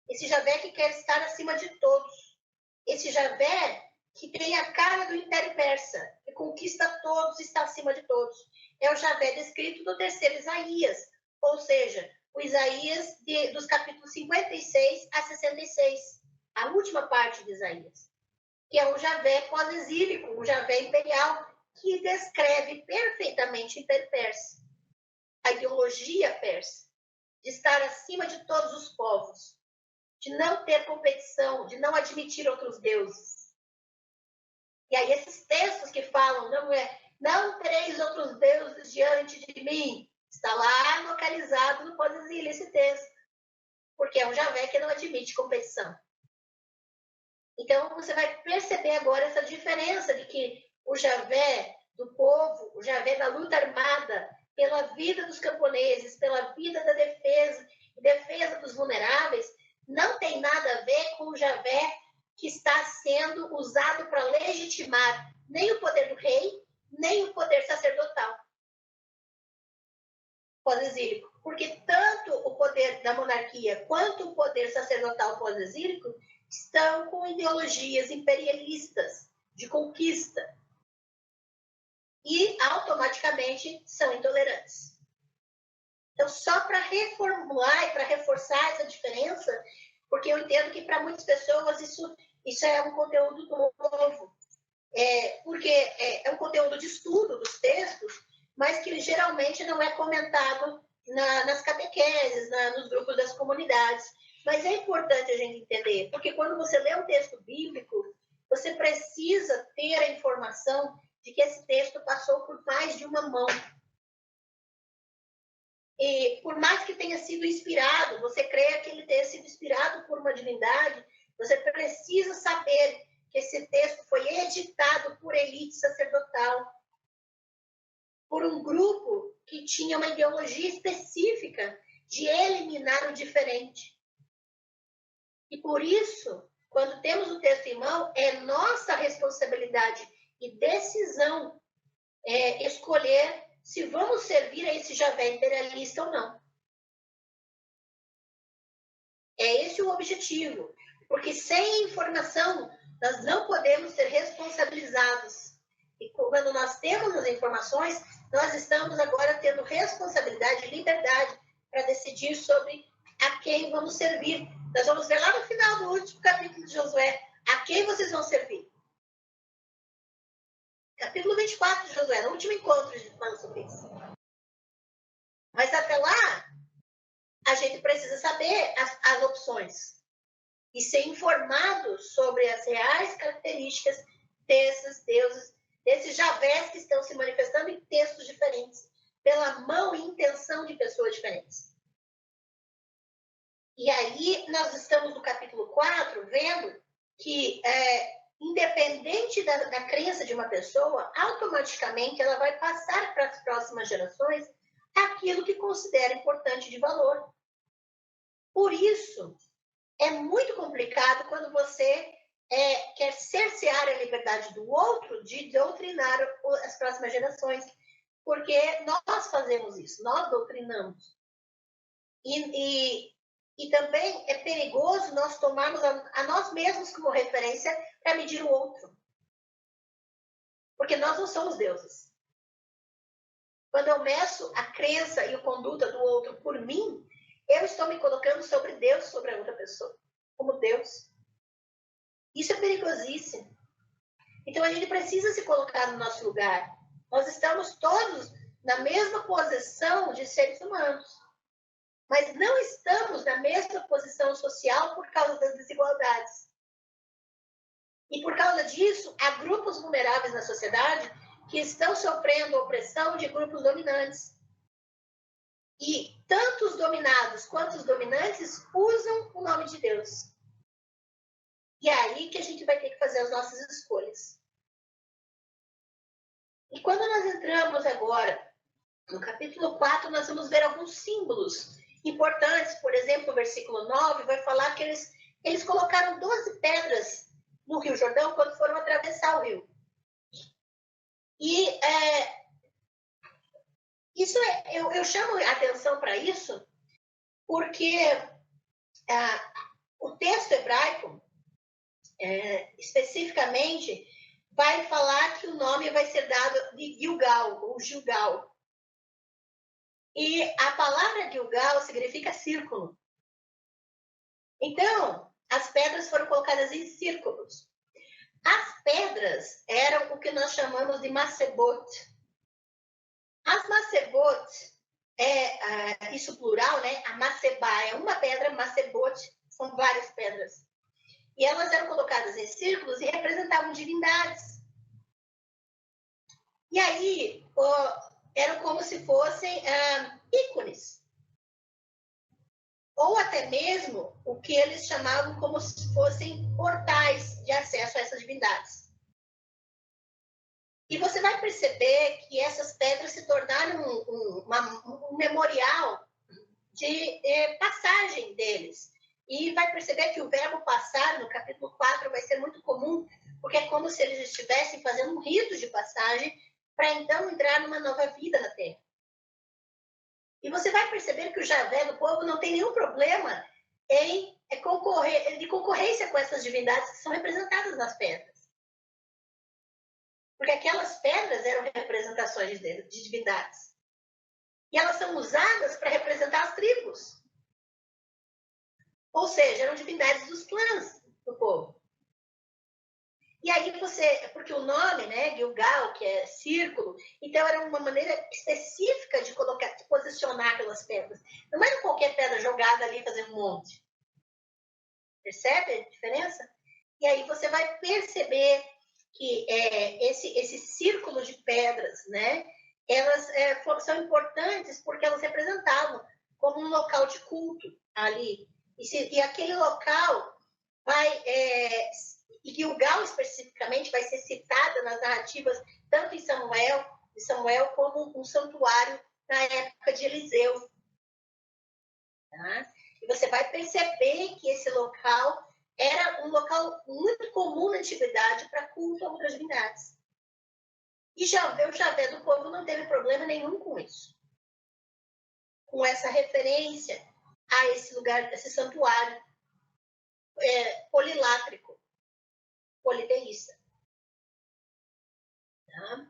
Esse Javé que quer estar acima de todos. Esse Javé que tem a cara do Império Persa, que conquista todos e está acima de todos. É o Javé descrito no terceiro Isaías, ou seja, o Isaías dos capítulos 56 a 66, a última parte de Isaías, que é um Javé pós-exílico, um Javé imperial, que descreve perfeitamente o Império Persa, a ideologia persa, de estar acima de todos os povos, de não ter competição, de não admitir outros deuses. E aí esses textos que falam, não tereis outros deuses diante de mim, está lá localizado no pós-exílio esse texto, porque é um Javé que não admite competição. Então, você vai perceber agora essa diferença de que o Javé do povo, o Javé da luta armada, pela vida dos camponeses, pela vida da defesa dos vulneráveis, não tem nada a ver com com o Javé que está sendo usado para legitimar nem o poder do rei, nem o poder sacerdotal pós-exílico. Porque tanto o poder da monarquia quanto o poder sacerdotal pós-exílico estão com ideologias imperialistas de conquista e automaticamente são intolerantes. Então, só para reformular e para reforçar essa diferença, porque eu entendo que para muitas pessoas isso é um conteúdo novo, porque é um conteúdo de estudo dos textos, mas que geralmente não é comentado nas catequeses, nos grupos das comunidades. Mas é importante a gente entender, porque quando você lê um texto bíblico, você precisa ter a informação de que esse texto passou por mais de uma mão. E por mais que tenha sido inspirado, você creia que ele tenha sido inspirado por uma divindade, você precisa saber que esse texto foi editado por elite sacerdotal, por um grupo que tinha uma ideologia específica de eliminar o diferente. E por isso, quando temos o texto em mão, é nossa responsabilidade e decisão escolher se vamos servir a esse Javé imperialista ou não. É esse o objetivo. Porque sem informação, nós não podemos ser responsabilizados. E quando nós temos as informações, nós estamos agora tendo responsabilidade e liberdade para decidir sobre a quem vamos servir. Nós vamos ver lá no final do último capítulo de Josué, a quem vocês vão servir. Capítulo 24 de Josué, no último encontro a gente fala sobre isso. Mas até lá, a gente precisa saber as opções e ser informado sobre as reais características desses deuses, desses Javés que estão se manifestando em textos diferentes, pela mão e intenção de pessoas diferentes. E aí, nós estamos no capítulo 4, vendo que, independente da crença de uma pessoa, automaticamente ela vai passar para as próximas gerações aquilo que considera importante de valor. Por isso, é muito complicado quando você quer cercear a liberdade do outro de doutrinar as próximas gerações, porque nós fazemos isso, nós doutrinamos. E também é perigoso nós tomarmos a nós mesmos como referência para medir o outro, porque nós não somos deuses. Quando eu meço a crença e a conduta do outro por mim, eu estou me colocando sobre Deus, sobre a outra pessoa, como Deus. Isso é perigosíssimo. Então, a gente precisa se colocar no nosso lugar. Nós estamos todos na mesma posição de seres humanos, mas não estamos na mesma posição social por causa das desigualdades. E por causa disso, há grupos vulneráveis na sociedade que estão sofrendo opressão de grupos dominantes. E tanto os dominados quanto os dominantes usam o nome de Deus. E é aí que a gente vai ter que fazer as nossas escolhas. E quando nós entramos agora no capítulo 4, nós vamos ver alguns símbolos importantes. Por exemplo, o versículo 9 vai falar que eles colocaram 12 pedras no Rio Jordão quando foram atravessar o rio. E eu chamo a atenção para isso porque o texto hebraico, especificamente, vai falar que o nome vai ser dado de Gilgal, ou Gilgal. E a palavra Gilgal significa círculo. Então, as pedras foram colocadas em círculos. As pedras eram o que nós chamamos de macebot. As macebot, isso plural, né? A macebá é uma pedra, macebot são várias pedras. E elas eram colocadas em círculos e representavam divindades. E aí, eram como se fossem ícones. Ou até mesmo o que eles chamavam como se fossem portais de acesso a essas divindades. E você vai perceber que essas pedras se tornaram um memorial de passagem deles. E vai perceber que o verbo passar, no capítulo 4, vai ser muito comum, porque é como se eles estivessem fazendo um rito de passagem para então entrar numa nova vida na terra. E você vai perceber que o Javé do povo não tem nenhum problema de concorrência com essas divindades que são representadas nas pedras. Porque aquelas pedras eram representações de divindades. E elas são usadas para representar as tribos. Ou seja, eram divindades dos clãs do povo. E aí porque o nome, né, Gilgal, que é círculo, então era uma maneira específica de posicionar aquelas pedras. Não era qualquer pedra jogada ali fazendo um monte. Percebe a diferença? E aí você vai perceber que esse círculo de pedras, né, elas são importantes porque elas representavam como um local de culto ali. E aquele local e Gilgal especificamente vai ser citada nas narrativas, tanto em Samuel como um santuário na época de Eliseu. Tá? E você vai perceber que esse local era um local muito comum na antiguidade para culto a outras divindades. E o Javé do povo não teve problema nenhum com isso. Com essa referência a esse lugar, esse santuário polilátrico, politeísta. Tá?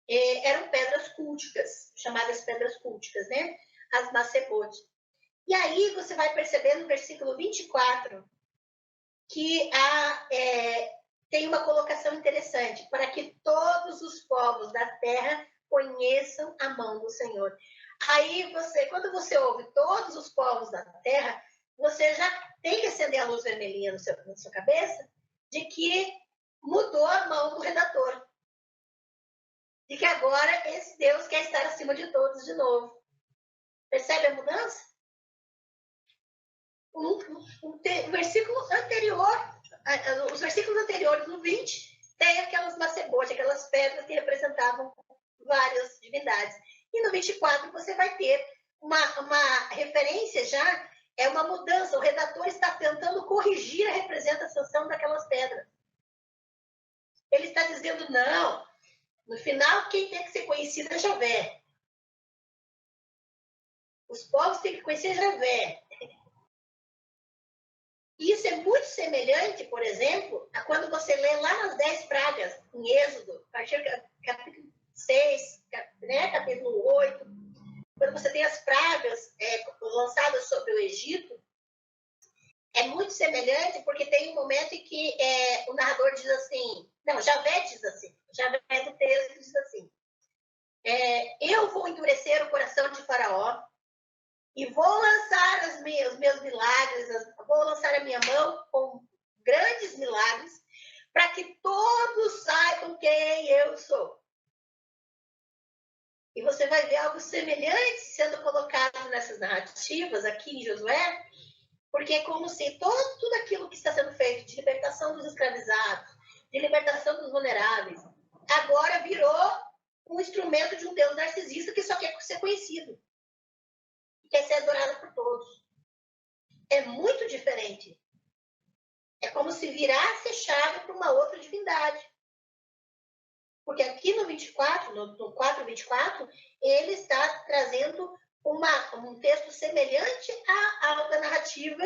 Eram pedras culticas, chamadas pedras culticas, né? As macebotes. E aí você vai perceber no versículo 24 que tem uma colocação interessante, para que todos os povos da terra conheçam a mão do Senhor. Aí quando você ouve todos os povos da terra, você já tem que acender a luz vermelhinha na sua cabeça de que mudou a mão do redator. De que agora esse Deus quer estar acima de todos de novo. Percebe a mudança? O versículo anterior, os versículos anteriores, no 20, tem aquelas macebotes, aquelas pedras que representavam várias divindades. E no 24 você vai ter uma referência já, uma mudança. O redator está tentando corrigir a representação daquelas pedras. Ele está dizendo, não, no final quem tem que ser conhecido é Javé. Os povos têm que conhecer Javé. Isso é muito semelhante, por exemplo, a quando você lê lá nas 10 pragas, em Êxodo, a partir do capítulo 6, né, capítulo 8, quando você tem as pragas lançadas sobre o Egito, é muito semelhante porque tem um momento em que o narrador diz assim, não, Javé diz assim, Javé do texto diz assim, eu vou endurecer o coração de Faraó, e vou lançar os meus milagres, vou lançar a minha mão com grandes milagres, para que todos saibam quem eu sou. E você vai ver algo semelhante sendo colocado nessas narrativas aqui em Josué, porque é como se tudo aquilo que está sendo feito de libertação dos escravizados, de libertação dos vulneráveis, agora virou um instrumento de um Deus narcisista que só quer ser conhecido. Quer ser adorado por todos. É muito diferente. É como se virasse a chave para uma outra divindade. Porque aqui no 24, no 4:24, ele está trazendo um texto semelhante à da narrativa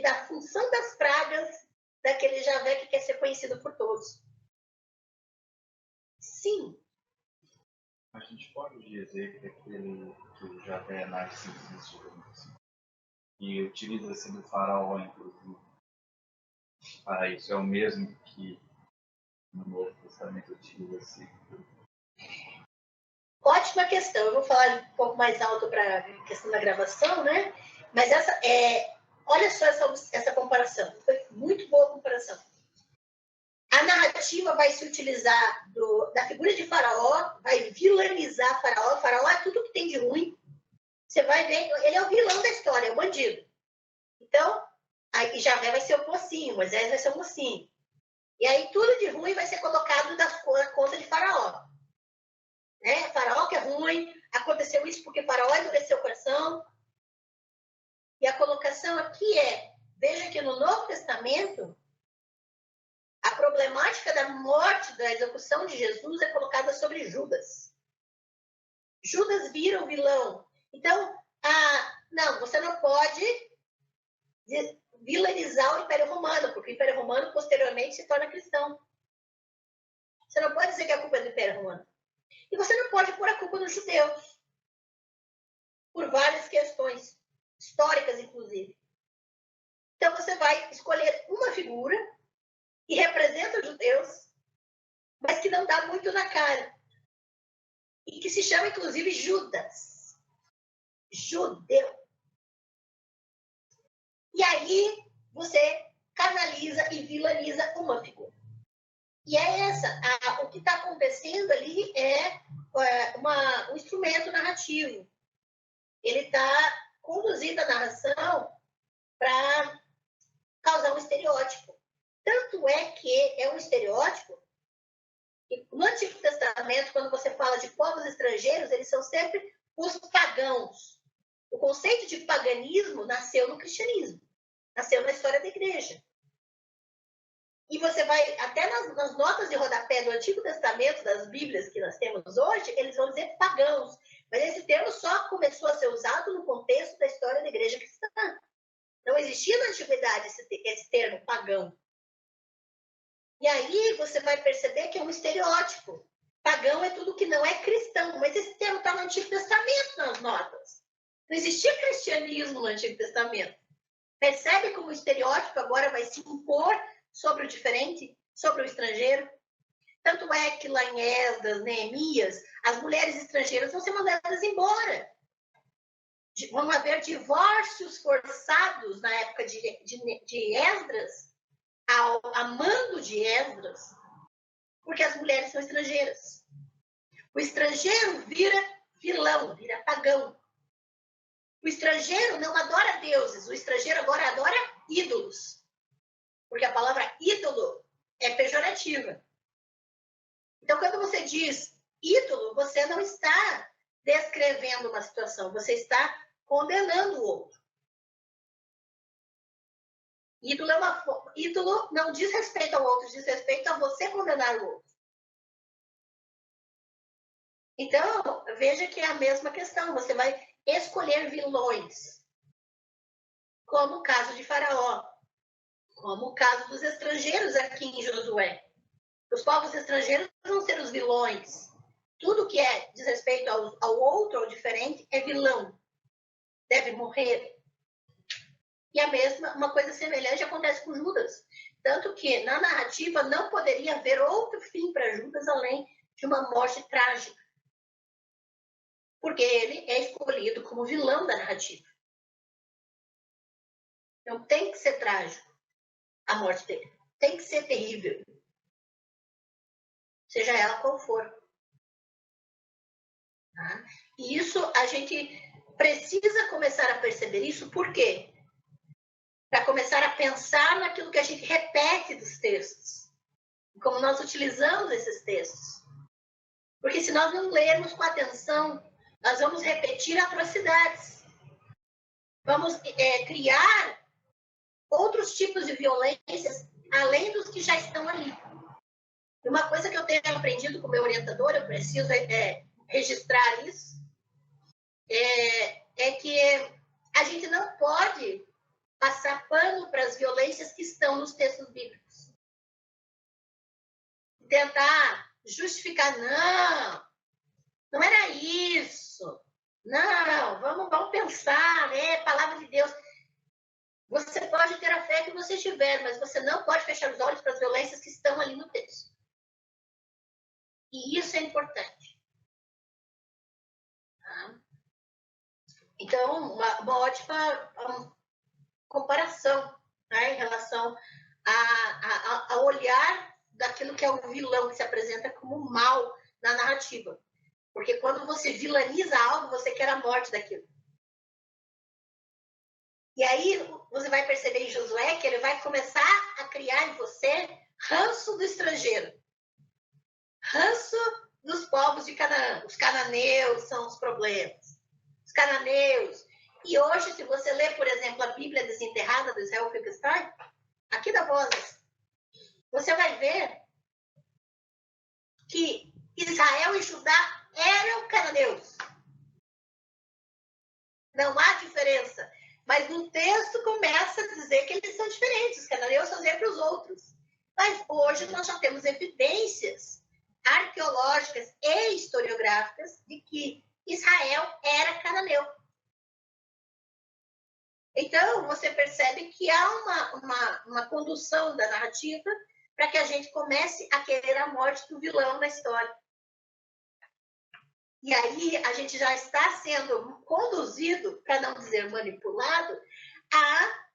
da função das pragas daquele Javé que quer ser conhecido por todos. Sim. A gente pode dizer que o Javé é narcisista, e utiliza-se do faraó, inclusive, para isso. É o mesmo que no Novo Testamento utiliza-se. Ótima questão. Eu vou falar um pouco mais alto para a questão da gravação, né? Mas olha só essa comparação. Foi muito boa a comparação. A narrativa vai se utilizar da figura de Faraó, vai vilanizar Faraó. Faraó é tudo que tem de ruim. Você vai ver, ele é o vilão da história, é o bandido. Então, aí Javé vai ser o mocinho, Moisés vai ser o mocinho. E aí tudo de ruim vai ser colocado na conta de Faraó. Né? Faraó que é ruim, aconteceu isso porque Faraó endureceu o coração. E a colocação explicação aqui é, veja que no Novo Testamento, a problemática da morte, da execução de Jesus é colocada sobre Judas. Judas vira o vilão. Então, não, você não pode vilanizar o Império Romano, porque o Império Romano posteriormente se torna cristão. Você não pode dizer que a culpa é do Império Romano. E você não pode pôr a culpa nos judeus, por várias questões, históricas inclusive. Então você vai escolher uma figura que representa os judeus, mas que não dá muito na cara. E que se chama, inclusive, Judas. Judeu. E aí você canaliza e vilaniza uma figura. E é o que está acontecendo ali é um instrumento narrativo. Ele está conduzindo a narração para causar um estereótipo. Tanto é que é um estereótipo que no Antigo Testamento, quando você fala de povos estrangeiros, eles são sempre os pagãos. O conceito de paganismo nasceu no cristianismo, nasceu na história da igreja. E você vai, até nas notas de rodapé do Antigo Testamento, das Bíblias que nós temos hoje, eles vão dizer pagãos. Mas esse termo só começou a ser usado no contexto da história da igreja cristã. Não existia na antiguidade esse termo pagão. E aí você vai perceber que é um estereótipo. Pagão é tudo que não é cristão. Mas esse termo está no Antigo Testamento nas notas. Não existia cristianismo no Antigo Testamento. Percebe como o estereótipo agora vai se impor sobre o diferente, sobre o estrangeiro? Tanto é que lá em Esdras, Neemias, as mulheres estrangeiras vão ser mandadas embora. Vão haver divórcios forçados na época de Esdras, a mando de Esdras, porque as mulheres são estrangeiras. O estrangeiro vira vilão, vira pagão. O estrangeiro não adora deuses, o estrangeiro agora adora ídolos. Porque a palavra ídolo é pejorativa. Então, quando você diz ídolo, você não está descrevendo uma situação, você está condenando o outro. Ídolo não diz respeito ao outro, diz respeito a você condenar o outro. Então, veja que é a mesma questão. Você vai escolher vilões, como o caso de Faraó, como o caso dos estrangeiros aqui em Josué. Os povos estrangeiros vão ser os vilões. Tudo que diz respeito ao outro, ao diferente, é vilão. Deve morrer. E uma coisa semelhante acontece com Judas. Tanto que, na narrativa, não poderia haver outro fim para Judas além de uma morte trágica. Porque ele é escolhido como vilão da narrativa. Então, tem que ser trágico a morte dele. Tem que ser terrível. Seja ela qual for. Tá? E isso, a gente precisa começar a perceber isso. Por quê? Para começar a pensar naquilo que a gente repete dos textos. Como nós utilizamos esses textos. Porque se nós não lermos com atenção, nós vamos repetir atrocidades. Vamos criar outros tipos de violências, além dos que já estão ali. E uma coisa que eu tenho aprendido com o meu orientador, eu preciso registrar isso, é que a gente não pode passar pano para as violências que estão nos textos bíblicos. Tentar justificar, não era isso. Não, vamos pensar, palavra de Deus. Você pode ter a fé que você tiver, mas você não pode fechar os olhos para as violências que estão ali no texto. E isso é importante. Tá? Então, uma ótima comparação, tá? Em relação a olhar daquilo que é o vilão, que se apresenta como mal na narrativa. Porque quando você vilaniza algo, você quer a morte daquilo. E aí você vai perceber em Josué que ele vai começar a criar em você ranço do estrangeiro. Ranço dos povos de Canaã. Os cananeus são os problemas. Os cananeus, E hoje, se você ler, por exemplo, a Bíblia Desenterrada do Israel Finkelstein, aqui da Vozes, você vai ver que Israel e Judá eram cananeus. Não há diferença. Mas no texto começa a dizer que eles são diferentes. Os cananeus são sempre os outros. Mas hoje nós já temos evidências arqueológicas e historiográficas de que Israel era cananeu. Então, você percebe que há uma condução da narrativa para que a gente comece a querer a morte do vilão da história. E aí a gente já está sendo conduzido, para não dizer manipulado, a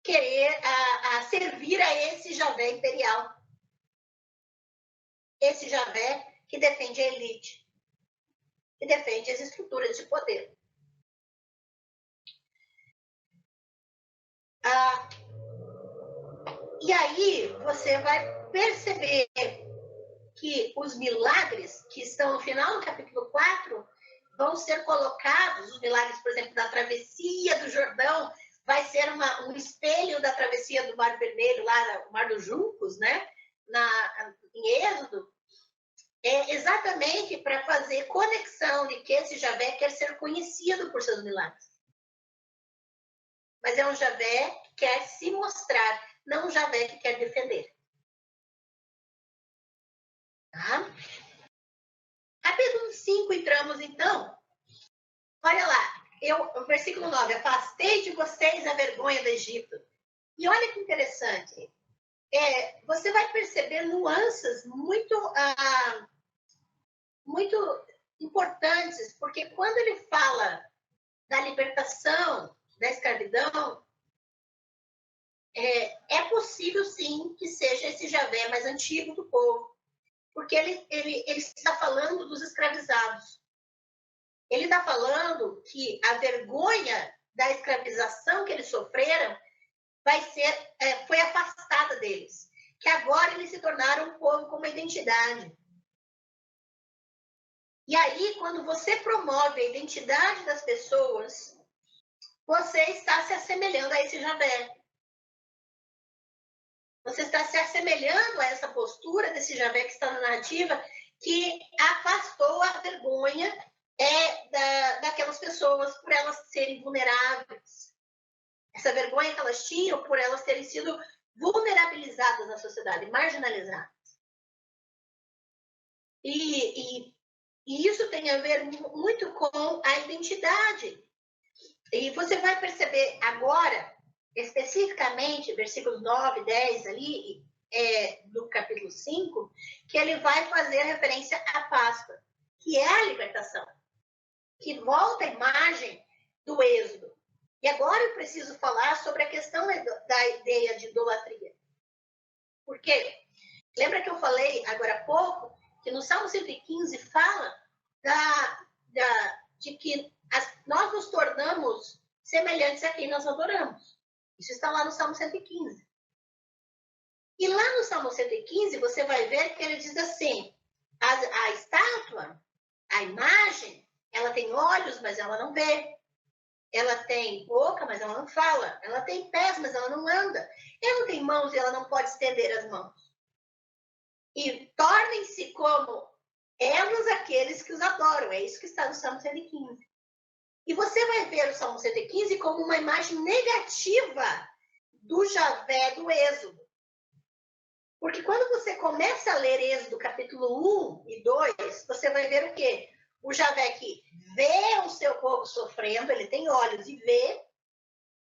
querer, a servir a esse Javé imperial. Esse Javé que defende a elite, que defende as estruturas de poder. E aí você vai perceber que os milagres que estão no final do capítulo 4 vão ser colocados, os milagres, por exemplo, da travessia do Jordão, vai ser um espelho da travessia do Mar Vermelho, lá no Mar dos Juncos, né? Em Êxodo, exatamente para fazer conexão de que esse Javé quer ser conhecido por seus milagres. Mas é um Javé que quer se mostrar, não um Javé que quer defender. Tá? Capítulo 5, entramos então. Olha lá, o versículo 9, afastei de vocês a vergonha do Egito. E olha que interessante, você vai perceber nuances muito importantes, porque quando ele fala da libertação, da escravidão, é possível sim que seja esse Javé mais antigo do povo, porque ele está falando dos escravizados. Ele está falando que a vergonha da escravização que eles sofreram foi afastada deles, que agora eles se tornaram um povo com uma identidade. E aí, quando você promove a identidade das pessoas, você está se assemelhando a esse Javé. Você está se assemelhando a essa postura desse Javé que está na narrativa, que afastou a vergonha daquelas pessoas por elas serem vulneráveis. Essa vergonha que elas tinham por elas terem sido vulnerabilizadas na sociedade, marginalizadas. E isso tem a ver muito com a identidade. E você vai perceber agora, especificamente, versículos 9, 10 ali, do capítulo 5, que ele vai fazer referência à Páscoa, que é a libertação, que volta a imagem do Êxodo. E agora eu preciso falar sobre a questão da ideia de idolatria. Por quê? Lembra que eu falei agora há pouco que no Salmo 115 fala de que nós nos tornamos semelhantes a quem nós adoramos. Isso está lá no Salmo 115. E lá no Salmo 115 você vai ver que ele diz assim, a estátua, a imagem, ela tem olhos, mas ela não vê. Ela tem boca, mas ela não fala. Ela tem pés, mas ela não anda. Ela tem mãos e ela não pode estender as mãos. E tornem-se como elas aqueles que os adoram. É isso que está no Salmo 115. E você vai ver o Salmo 115 como uma imagem negativa do Javé do Êxodo. Porque quando você começa a ler Êxodo capítulo 1 e 2, você vai ver o quê? O Javé que vê o seu povo sofrendo, ele tem olhos e vê.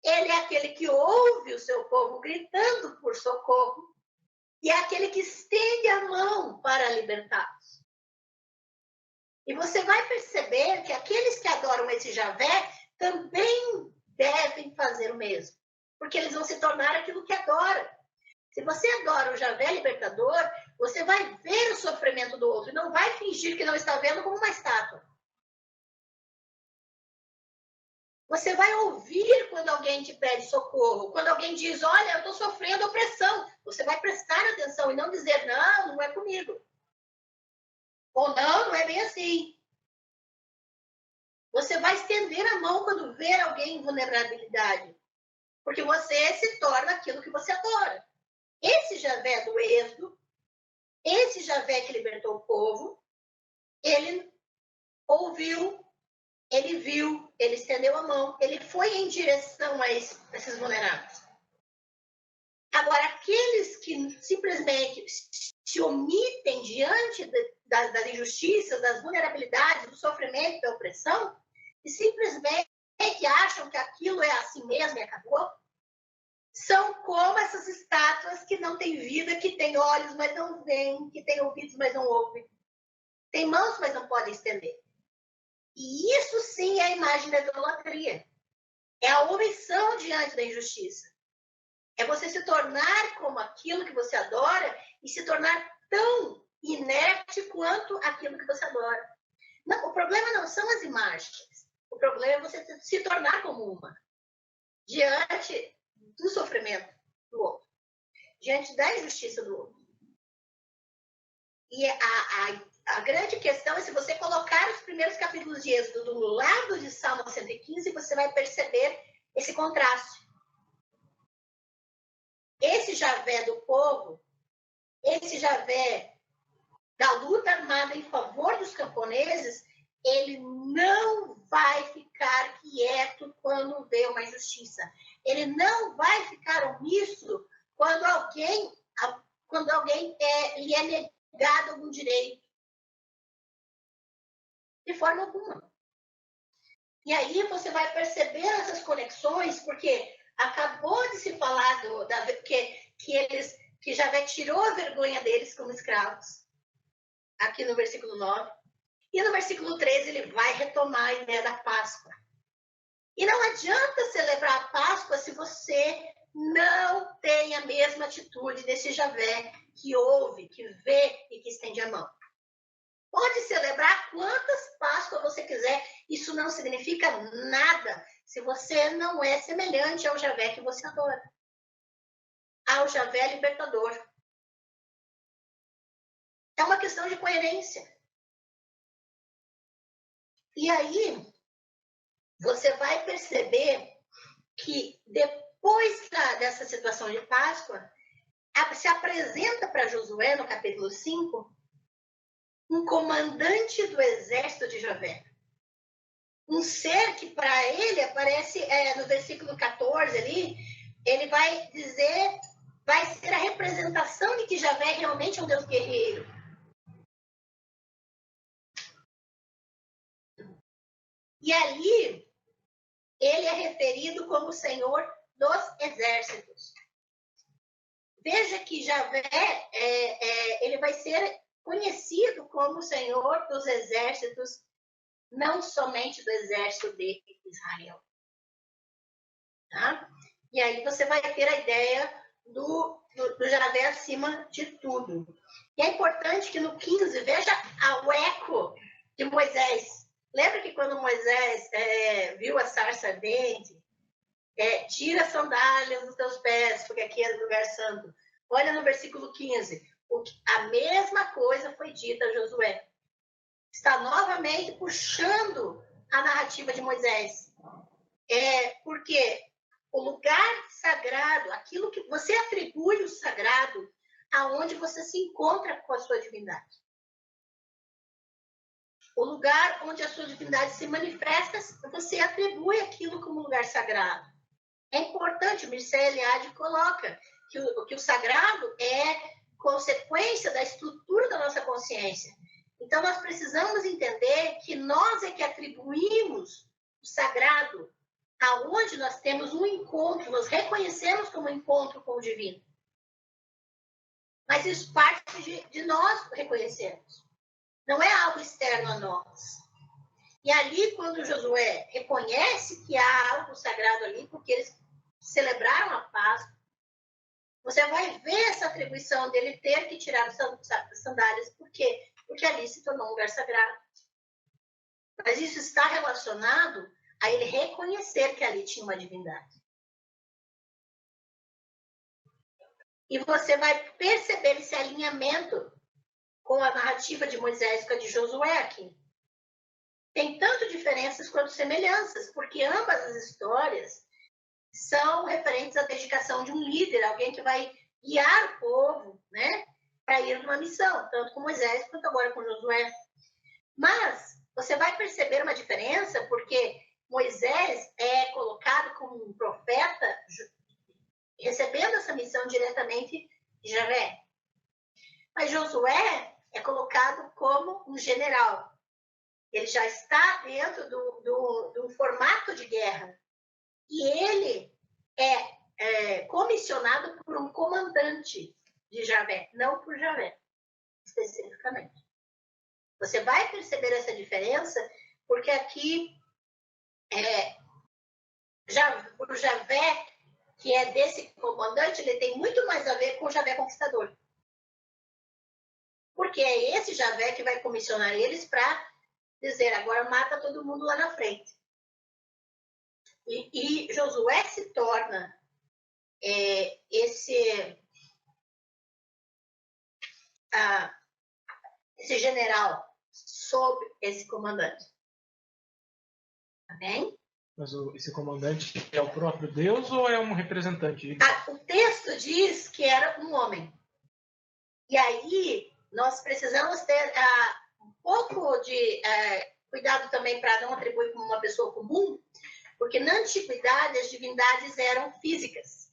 Ele é aquele que ouve o seu povo gritando por socorro. E é aquele que estende a mão para libertá-los. E você vai perceber que aqueles que adoram esse Javé também devem fazer o mesmo. Porque eles vão se tornar aquilo que adoram. Se você adora o Javé libertador, você vai ver o sofrimento do outro e não vai fingir que não está vendo como uma estátua. Você vai ouvir quando alguém te pede socorro, quando alguém diz, olha, eu estou sofrendo opressão. Você vai prestar atenção e não dizer, não, não é comigo. Ou não, não é bem assim. Você vai estender a mão quando ver alguém em vulnerabilidade, porque você se torna aquilo que você adora. Esse Javé do Êxodo, esse Javé que libertou o povo, ele ouviu, ele viu, ele estendeu a mão, ele foi em direção a esses vulneráveis. Agora, aqueles que simplesmente se omitem diante das injustiças, das vulnerabilidades, do sofrimento, da opressão, e simplesmente acham que aquilo é assim mesmo e acabou, são como essas estátuas que não têm vida, que têm olhos, mas não veem, que têm ouvidos, mas não ouvem, têm mãos, mas não podem estender. E isso sim é a imagem da idolatria. É a omissão diante da injustiça. É você se tornar como aquilo que você adora e se tornar tão inerte quanto aquilo que você adora. Não, o problema não são as imagens. O problema é você se tornar como uma. Diante do sofrimento do outro. Diante da injustiça do outro. E a grande questão é se você colocar os primeiros capítulos de Êxodo do lado de Salmo 115, você vai perceber esse contraste. Esse Javé do povo, esse Javé da luta armada em favor dos camponeses, ele não vai ficar quieto quando vê uma injustiça. Ele não vai ficar omisso quando alguém lhe é negado algum direito. De forma alguma. E aí você vai perceber essas conexões, porque acabou de se falar que Javé tirou a vergonha deles como escravos, aqui no versículo 9. E no versículo 13 ele vai retomar a ideia da Páscoa. E não adianta celebrar a Páscoa se você não tem a mesma atitude desse Javé que ouve, que vê e que estende a mão. Pode celebrar quantas Páscoas você quiser, isso não significa nada se você não é semelhante ao Javé que você adora. Ao Javé libertador. É uma questão de coerência. E aí, você vai perceber que depois dessa situação de Páscoa, se apresenta para Josué, no capítulo 5, um comandante do exército de Javé. Um ser que para ele aparece no versículo 14 ali, ele vai dizer, vai ser a representação de que Javé realmente é um Deus guerreiro. E ali, ele é referido como o Senhor dos exércitos. Veja que Javé, ele vai ser conhecido como o Senhor dos exércitos, não somente do exército de Israel. Tá? E aí você vai ter a ideia do Javé acima de tudo. E é importante que no 15, veja o eco de Moisés. Lembra que quando Moisés viu a sarça ardente, tira as sandálias dos teus pés, porque aqui é lugar santo. Olha no versículo 15. A mesma coisa foi dita a Josué. Está novamente puxando a narrativa de Moisés. Porque o lugar sagrado, aquilo que você atribui o sagrado, aonde você se encontra com a sua divindade. O lugar onde a sua divindade se manifesta, você atribui aquilo como lugar sagrado. É importante, o Mircea Eliade coloca que o sagrado é consequência da estrutura da nossa consciência. Então, nós precisamos entender que nós é que atribuímos o sagrado aonde nós temos um encontro, nós reconhecemos como um encontro com o divino. Mas isso parte de nós reconhecermos. Não é algo externo a nós. E ali, quando Josué reconhece que há algo sagrado ali, porque eles celebraram a Páscoa, você vai ver essa atribuição dele ter que tirar as sandálias. Por quê? Porque ali se tornou um lugar sagrado. Mas isso está relacionado a ele reconhecer que ali tinha uma divindade. E você vai perceber esse alinhamento com a narrativa de Moisés e com a de Josué aqui. tem tanto diferenças quanto semelhanças, porque ambas as histórias são referentes à dedicação de um líder, alguém que vai guiar o povo, né, para ir numa missão, tanto com Moisés quanto agora com Josué. Mas você vai perceber uma diferença, porque Moisés é colocado como um profeta, recebendo essa missão diretamente de Javé. Mas Josué é colocado como um general. Ele já está dentro do formato de guerra. E ele é comissionado por um comandante de Javé, não por Javé, especificamente. Você vai perceber essa diferença, porque aqui o Javé, que é desse comandante, ele tem muito mais a ver com o Javé conquistador. Porque é esse Javé que vai comissionar eles para dizer, agora mata todo mundo lá na frente. E Josué se torna esse general sob esse comandante. Tá bem? Mas esse comandante é o próprio Deus ou é um representante? O texto diz que era um homem. E aí nós precisamos ter um pouco de cuidado também para não atribuir como uma pessoa comum, porque na antiguidade as divindades eram físicas.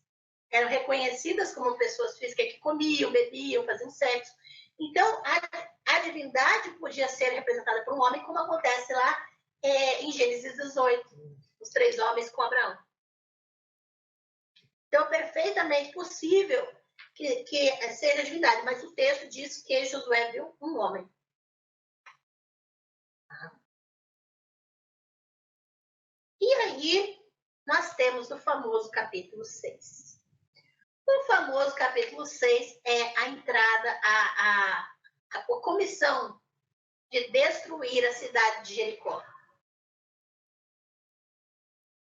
Eram reconhecidas como pessoas físicas que comiam, bebiam, faziam sexo. Então, a divindade podia ser representada por um homem, como acontece lá em Gênesis 18, os 3 homens com Abraão. Então, perfeitamente possível que seja divindade, mas o texto diz que Josué viu um homem. E aí, nós temos o famoso capítulo 6. O famoso capítulo 6 é a entrada, a comissão de destruir a cidade de Jericó.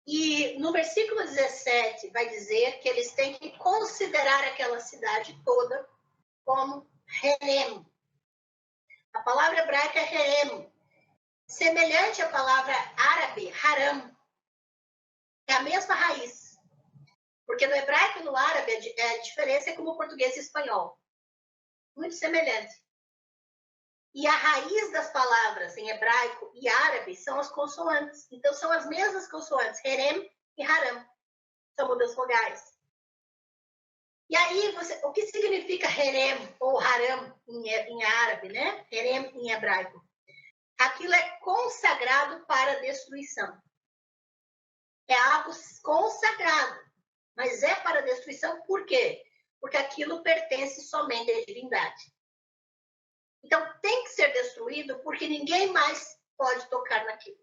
E no versículo 17 vai dizer que eles têm que considerar aquela cidade toda como Herem. A palavra hebraica é Herem, semelhante à palavra árabe, Haram. É a mesma raiz. Porque no hebraico e no árabe a diferença é como o português e o espanhol. Muito semelhante. E a raiz das palavras em hebraico e árabe são as consoantes. Então, são as mesmas consoantes, Herem e Haram. São mudas vogais. E aí, o que significa Herem ou Haram em árabe, né? Herem em hebraico. Aquilo é consagrado para destruição. É algo consagrado, mas é para destruição por quê? Porque aquilo pertence somente à divindade. Então, tem que ser destruído porque ninguém mais pode tocar naquilo.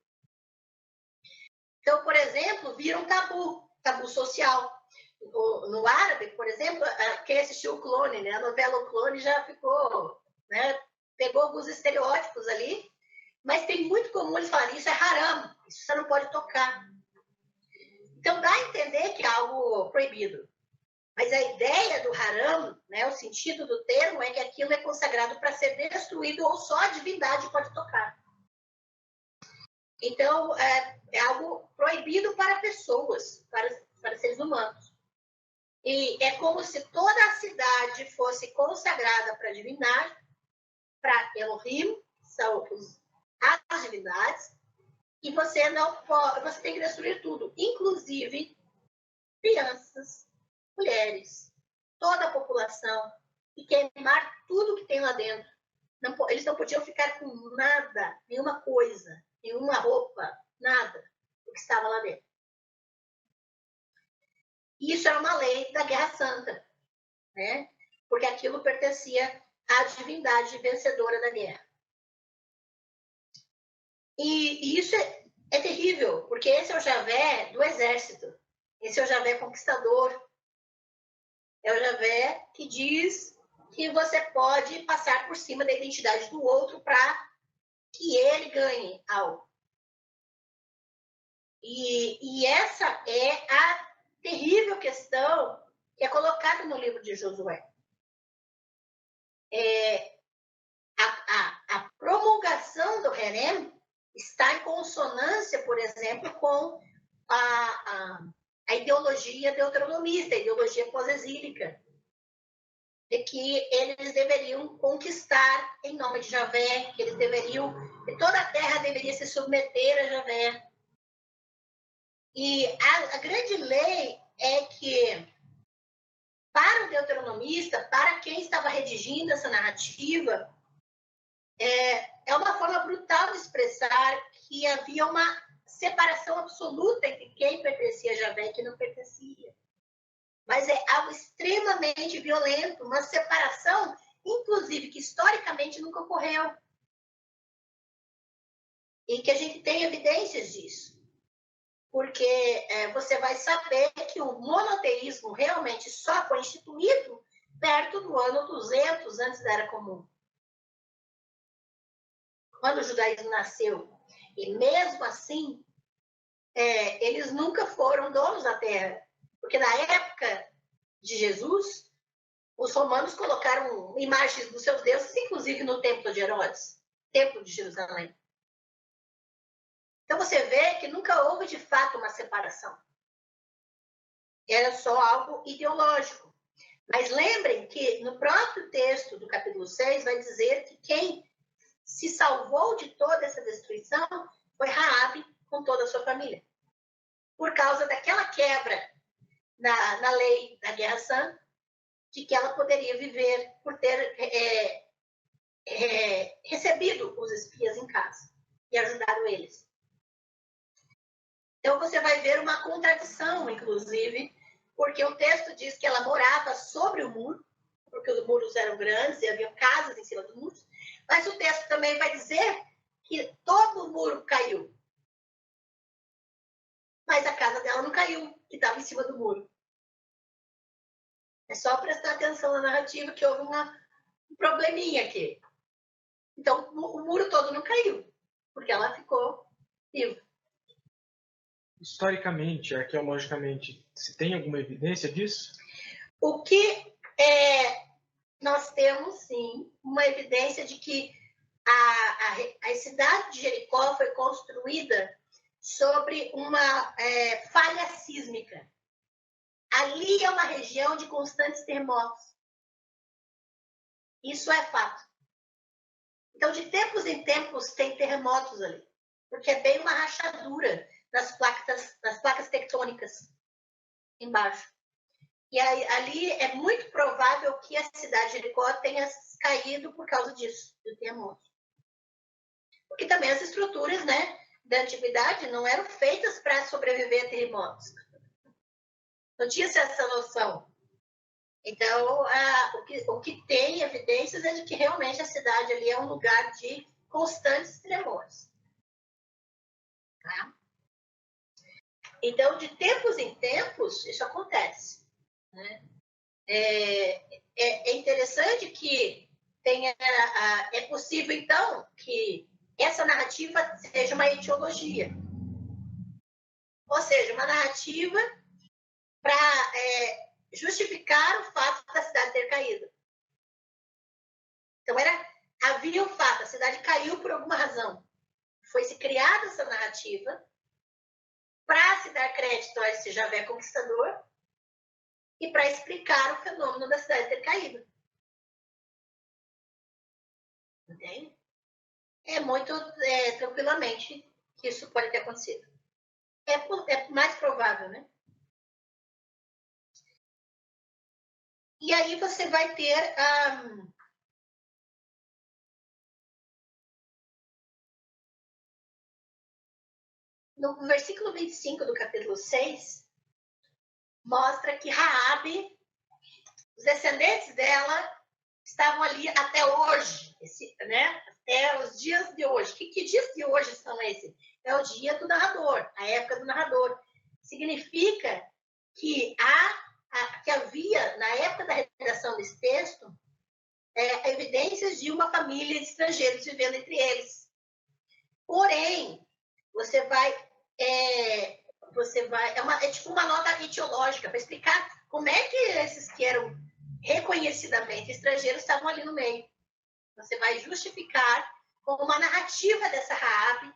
Então, por exemplo, vira um tabu social. No árabe, por exemplo, quem assistiu o Clone, né? A novela O Clone já ficou, né? Pegou alguns estereótipos ali, mas tem muito comum eles falarem, isso é haram, isso você não pode tocar. Então, dá a entender que é algo proibido. Mas a ideia do haram, né, o sentido do termo, é que aquilo é consagrado para ser destruído ou só a divindade pode tocar. Então, é algo proibido para pessoas, para seres humanos. E é como se toda a cidade fosse consagrada para a divindade, para Elohim, são as divindades, e você tem que destruir tudo, inclusive crianças, mulheres, toda a população, e queimar tudo que tem lá dentro. Eles não podiam ficar com nada, nenhuma coisa, nenhuma roupa, nada do que estava lá dentro. Isso era uma lei da Guerra Santa, né? Porque aquilo pertencia à divindade vencedora da guerra. E isso é terrível, porque esse é o Javé do exército. Esse é o Javé conquistador. É o Javé que diz que você pode passar por cima da identidade do outro para que ele ganhe algo. E essa é a terrível questão que é colocada no livro de Josué. A promulgação do Herem está em consonância, por exemplo, com a ideologia deuteronomista, a ideologia pós-exílica, de que eles deveriam conquistar em nome de Javé, que toda a terra deveria se submeter a Javé. E a grande lei é que, para o deuteronomista, para quem estava redigindo essa narrativa, é uma forma brutal de expressar que havia uma separação absoluta entre quem pertencia a Javé e quem não pertencia. Mas é algo extremamente violento, uma separação, inclusive, que historicamente nunca ocorreu. E que a gente tem evidências disso. Porque você vai saber que o monoteísmo realmente só foi instituído perto do ano 200 antes da Era Comum. Quando o judaísmo nasceu. E mesmo assim, eles nunca foram donos da terra. Porque na época de Jesus, os romanos colocaram imagens dos seus deuses, inclusive no templo de Herodes, templo de Jerusalém. Então você vê que nunca houve de fato uma separação. Era só algo ideológico. Mas lembrem que no próprio texto do capítulo 6 vai dizer que quem se salvou de toda essa destruição foi Raabe com toda a sua família. Por causa daquela quebra na lei da Guerra Santa, de que ela poderia viver por ter recebido os espias em casa e ajudado eles. Então você vai ver uma contradição, inclusive, porque o texto diz que ela morava sobre o muro, porque os muros eram grandes e havia casas em cima dos muros, mas o texto também vai dizer que todo o muro caiu. Mas a casa dela não caiu, que estava em cima do muro. É só prestar atenção na narrativa que houve um probleminha aqui. Então, o muro todo não caiu, porque ela ficou viva. Historicamente, arqueologicamente, se tem alguma evidência disso? O que nós temos, sim, uma evidência de que a cidade de Jericó foi construída sobre uma falha sísmica. Ali é uma região de constantes terremotos. Isso é fato. Então, de tempos em tempos, tem terremotos ali, porque é bem uma rachadura nas placas tectônicas embaixo. E aí, ali é muito provável que a cidade de Jericó tenha caído por causa disso, do terremoto. Porque também as estruturas, né, da antiguidade não eram feitas para sobreviver a terremotos. Não tinha-se essa noção. Então, o que tem evidências é de que realmente a cidade ali é um lugar de constantes tremores. Tá? Então, de tempos em tempos, isso acontece. Né? É interessante que é possível, então, que essa narrativa seja uma etiologia. Ou seja, uma narrativa para justificar o fato da cidade ter caído. Então, havia o fato, a cidade caiu por alguma razão. Foi-se criada essa narrativa para se dar crédito a esse Javé conquistador e para explicar o fenômeno da cidade ter caído. Entende? É muito tranquilamente que isso pode ter acontecido. É mais provável, né? E aí você vai ter no versículo 25 do capítulo 6, mostra que Raabe, os descendentes dela, estavam ali até hoje, né? Até os dias de hoje. Que dias de hoje são esses? É o dia do narrador, a época do narrador. Significa que havia, na época da redação desse texto, evidências de uma família de estrangeiros vivendo entre eles. Porém, você vai é tipo uma nota etiológica para explicar como é que esses que eram reconhecidamente estrangeiros estavam ali no meio. Você vai justificar com uma narrativa dessa Raabe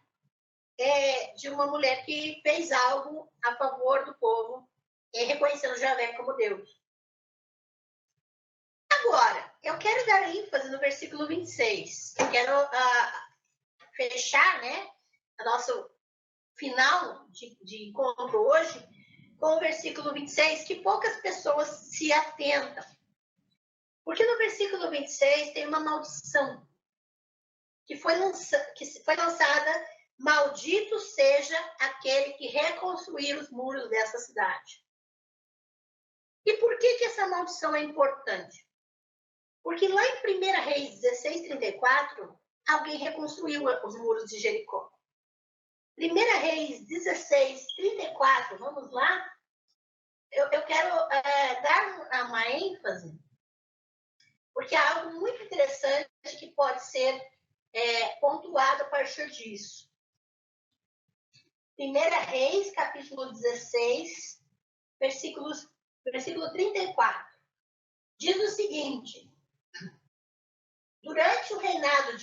de uma mulher que fez algo a favor do povo, reconhecendo Javé como Deus. Agora, eu quero dar ênfase no versículo 26. Eu quero fechar, né, o nosso final de encontro hoje com o versículo 26, que poucas pessoas se atentam. Porque no versículo 26 tem uma maldição que foi lançada: maldito seja aquele que reconstruir os muros dessa cidade. E por que essa maldição é importante? Porque lá em 1 Reis 16:34, alguém reconstruiu os muros de Jericó. 1 Reis 16:34, vamos lá? Eu quero dar uma ênfase, porque há algo muito interessante que pode ser pontuado a partir disso. 1 Reis, capítulo 16, versículo 34. Diz o seguinte: durante o seu reinado,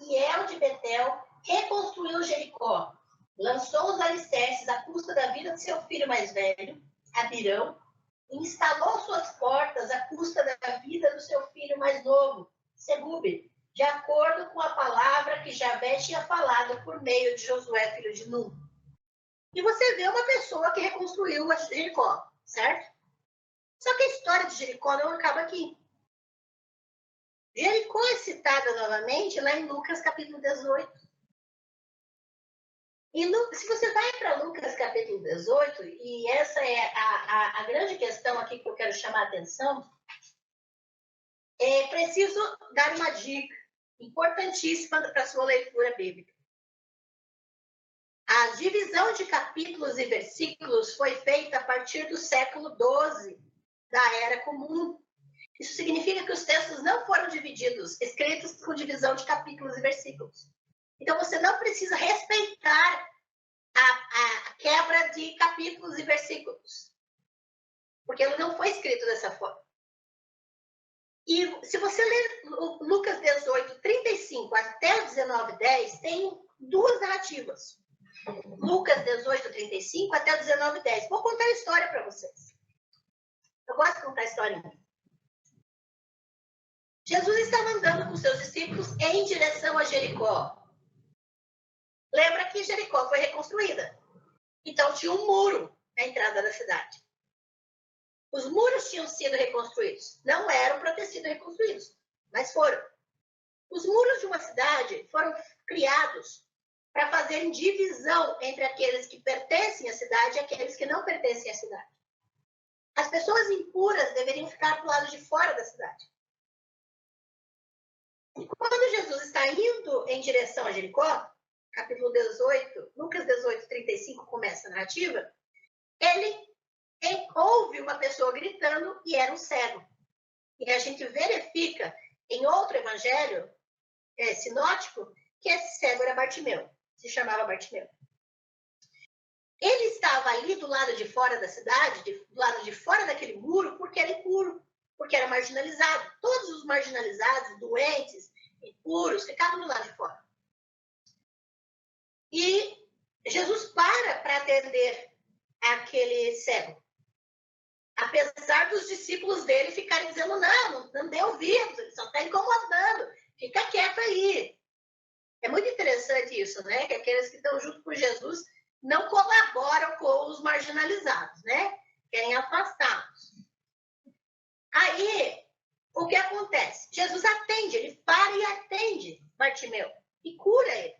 Hiel de Betel reconstruiu Jericó, lançou os alicerces à custa da vida de seu filho mais velho, Abirão, e instalou suas portas à custa da vida do seu filho mais novo, Segube, de acordo com a palavra que Javé tinha falado por meio de Josué, filho de Nun. E você vê uma pessoa que reconstruiu Jericó, certo? Só que a história de Jericó não acaba aqui. Jericó é citada novamente lá em Lucas capítulo 18. E se você vai para Lucas capítulo 18, e essa é a grande questão aqui que eu quero chamar a atenção, é preciso dar uma dica importantíssima para a sua leitura bíblica. A divisão de capítulos e versículos foi feita a partir do século XII da Era Comum. Isso significa que os textos não foram escritos com divisão de capítulos e versículos. Então, você não precisa respeitar a quebra de capítulos e versículos, porque ele não foi escrito dessa forma. E se você ler Lucas 18, 35 até 19, 10, tem duas narrativas. Lucas 18, 35 até 19, 10. Vou contar a história para vocês. Eu gosto de contar a historinha. Jesus estava andando com seus discípulos em direção a Jericó. Lembra que Jericó foi reconstruída. Então tinha um muro na entrada da cidade. Os muros tinham sido reconstruídos. Não eram para ter sido reconstruídos, mas foram. Os muros de uma cidade foram criados para fazerem divisão entre aqueles que pertencem à cidade e aqueles que não pertencem à cidade. As pessoas impuras deveriam ficar do lado de fora da cidade. E quando Jesus está indo em direção a Jericó, capítulo 18, Lucas 18, 35 começa a narrativa, ele ouve uma pessoa gritando e era um cego. E a gente verifica em outro evangelho sinótico que esse cego era Bartimeu, se chamava Bartimeu. Ele estava ali do lado de fora da cidade, do lado de fora daquele muro, porque era impuro, porque era marginalizado. Todos os marginalizados, doentes, impuros, ficavam do lado de fora. E Jesus para atender aquele cego. Apesar dos discípulos dele ficarem dizendo, não dê ouvidos, ele só está incomodando, fica quieto aí. É muito interessante isso, né? Que aqueles que estão junto com Jesus não colaboram com os marginalizados, né? Querem afastá-los. Aí, o que acontece? Jesus atende, ele para e atende Bartimeu e cura ele.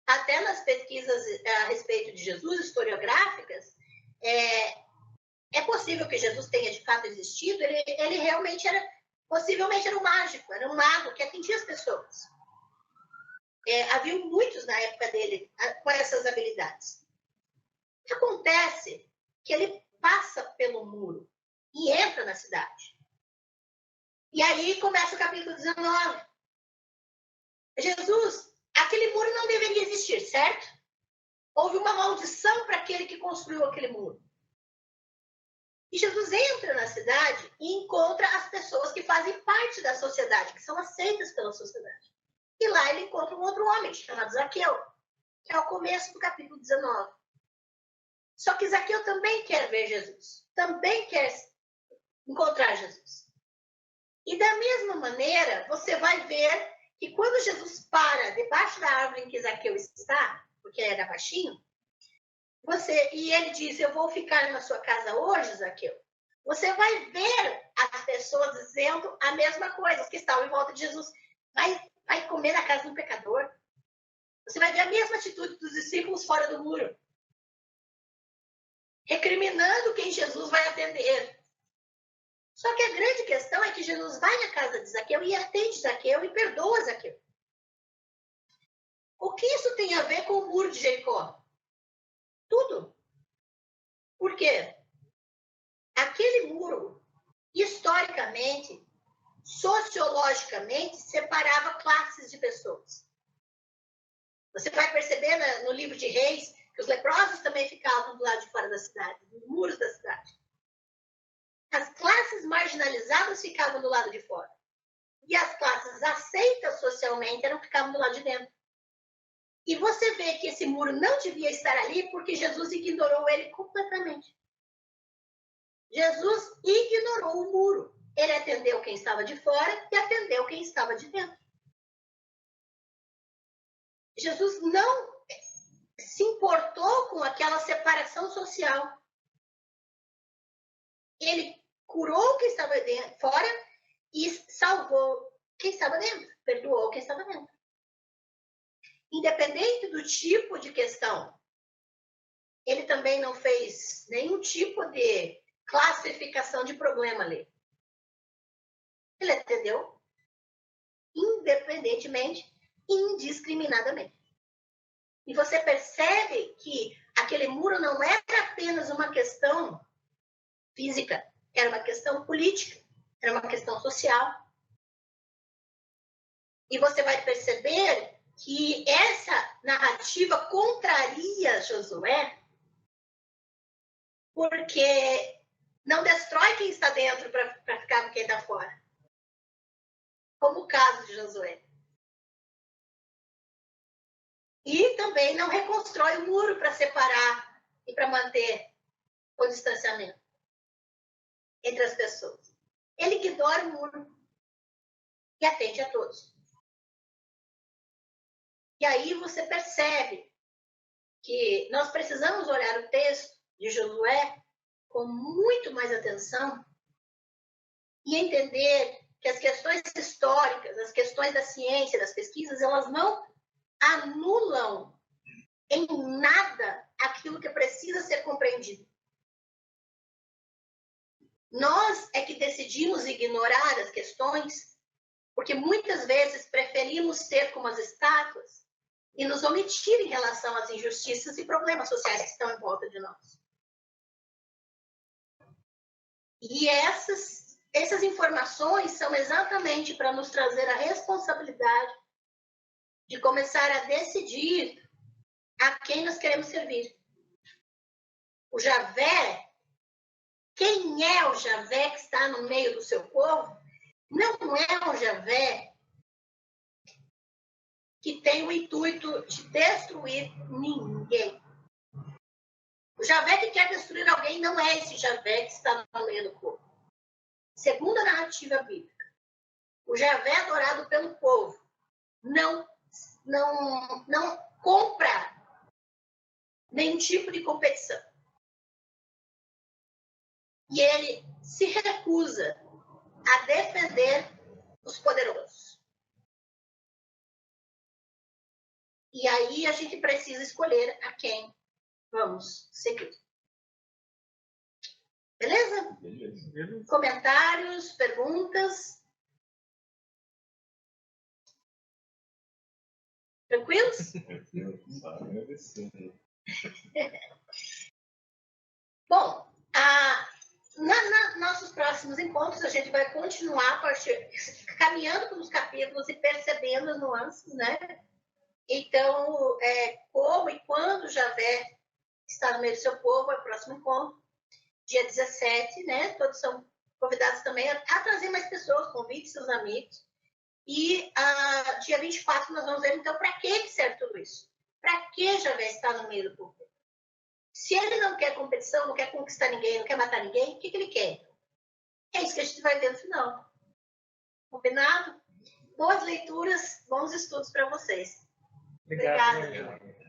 Até nas pesquisas a respeito de Jesus, historiográficas, é possível que Jesus tenha de fato existido, ele realmente possivelmente era um mágico, era um mago que atendia as pessoas. Havia muitos na época dele com essas habilidades. O que acontece que ele passa pelo muro e entra na cidade. E aí começa o capítulo 19. Jesus, aquele muro não deveria existir, certo? Houve uma maldição para aquele que construiu aquele muro. E Jesus entra na cidade e encontra as pessoas que fazem parte da sociedade, que são aceitas pela sociedade. E lá ele encontra um outro homem chamado Zaqueu, que é o começo do capítulo 19. Só que Zaqueu também quer ver Jesus, também quer encontrar Jesus. E da mesma maneira, você vai ver que quando Jesus para debaixo da árvore em que Zaqueu está, porque era baixinho, e ele diz, eu vou ficar na sua casa hoje, Zaqueu. Você vai ver as pessoas dizendo a mesma coisa, que estavam em volta de Jesus. Vai comer na casa de um pecador. Você vai ver a mesma atitude dos discípulos fora do muro, recriminando quem Jesus vai atender. Só que a grande questão é que Jesus vai na casa de Zaqueu e atende Zaqueu e perdoa Zaqueu. O que isso tem a ver com o muro de Jericó? Tudo. Por quê? Aquele muro, historicamente, sociologicamente, separava classes de pessoas. Você vai perceber no livro de Reis que os leprosos também ficavam do lado de fora da cidade, nos muros da cidade. As classes marginalizadas ficavam do lado de fora. E as classes aceitas socialmente ficavam do lado de dentro. E você vê que esse muro não devia estar ali porque Jesus ignorou ele completamente. Jesus ignorou o muro. Ele atendeu quem estava de fora e atendeu quem estava de dentro. Jesus não se importou com aquela separação social. Ele curou quem estava fora e salvou quem estava dentro, perdoou quem estava dentro. Independente do tipo de questão, ele também não fez nenhum tipo de classificação de problema ali. Ele atendeu independentemente, indiscriminadamente. E você percebe que aquele muro não era apenas uma questão física, era uma questão política, era uma questão social. E você vai perceber que essa narrativa contraria Josué, porque não destrói quem está dentro para ficar com quem está fora. Como o caso de Josué. E também não reconstrói o muro para separar e para manter o distanciamento entre as pessoas. Ele ignora o muro e atende a todos. E aí você percebe que nós precisamos olhar o texto de Josué com muito mais atenção e entender que as questões históricas, as questões da ciência, das pesquisas, elas não anulam em nada aquilo que precisa ser compreendido. Nós é que decidimos ignorar as questões, porque muitas vezes preferimos ser como as estátuas e nos omitir em relação às injustiças e problemas sociais que estão em volta de nós. E essas informações são exatamente para nos trazer a responsabilidade de começar a decidir a quem nós queremos servir. O Javé, quem é o Javé que está no meio do seu povo, não é o Javé que tem o intuito de destruir ninguém. O Javé que quer destruir alguém não é esse Javé que está no meio do povo. Segundo a narrativa bíblica, o Javé adorado pelo povo não compra nenhum tipo de competição. E ele se recusa a defender os poderosos. E aí a gente precisa escolher a quem vamos seguir. Beleza? Beleza. Comentários, perguntas? Tranquilos? Bom, nossos próximos encontros, a gente vai continuar caminhando pelos capítulos e percebendo as nuances, né? Então, como e quando Javé está no meio do seu povo, é o próximo encontro, dia 17, né? Todos são convidados também a trazer mais pessoas, convide seus amigos. E dia 24 nós vamos ver, então, para que serve tudo isso? Para que Javé está no meio do povo? Se ele não quer competição, não quer conquistar ninguém, não quer matar ninguém, o que ele quer? É isso que a gente vai ver no final. Combinado? Boas leituras, bons estudos para vocês. Obrigado. Obrigada.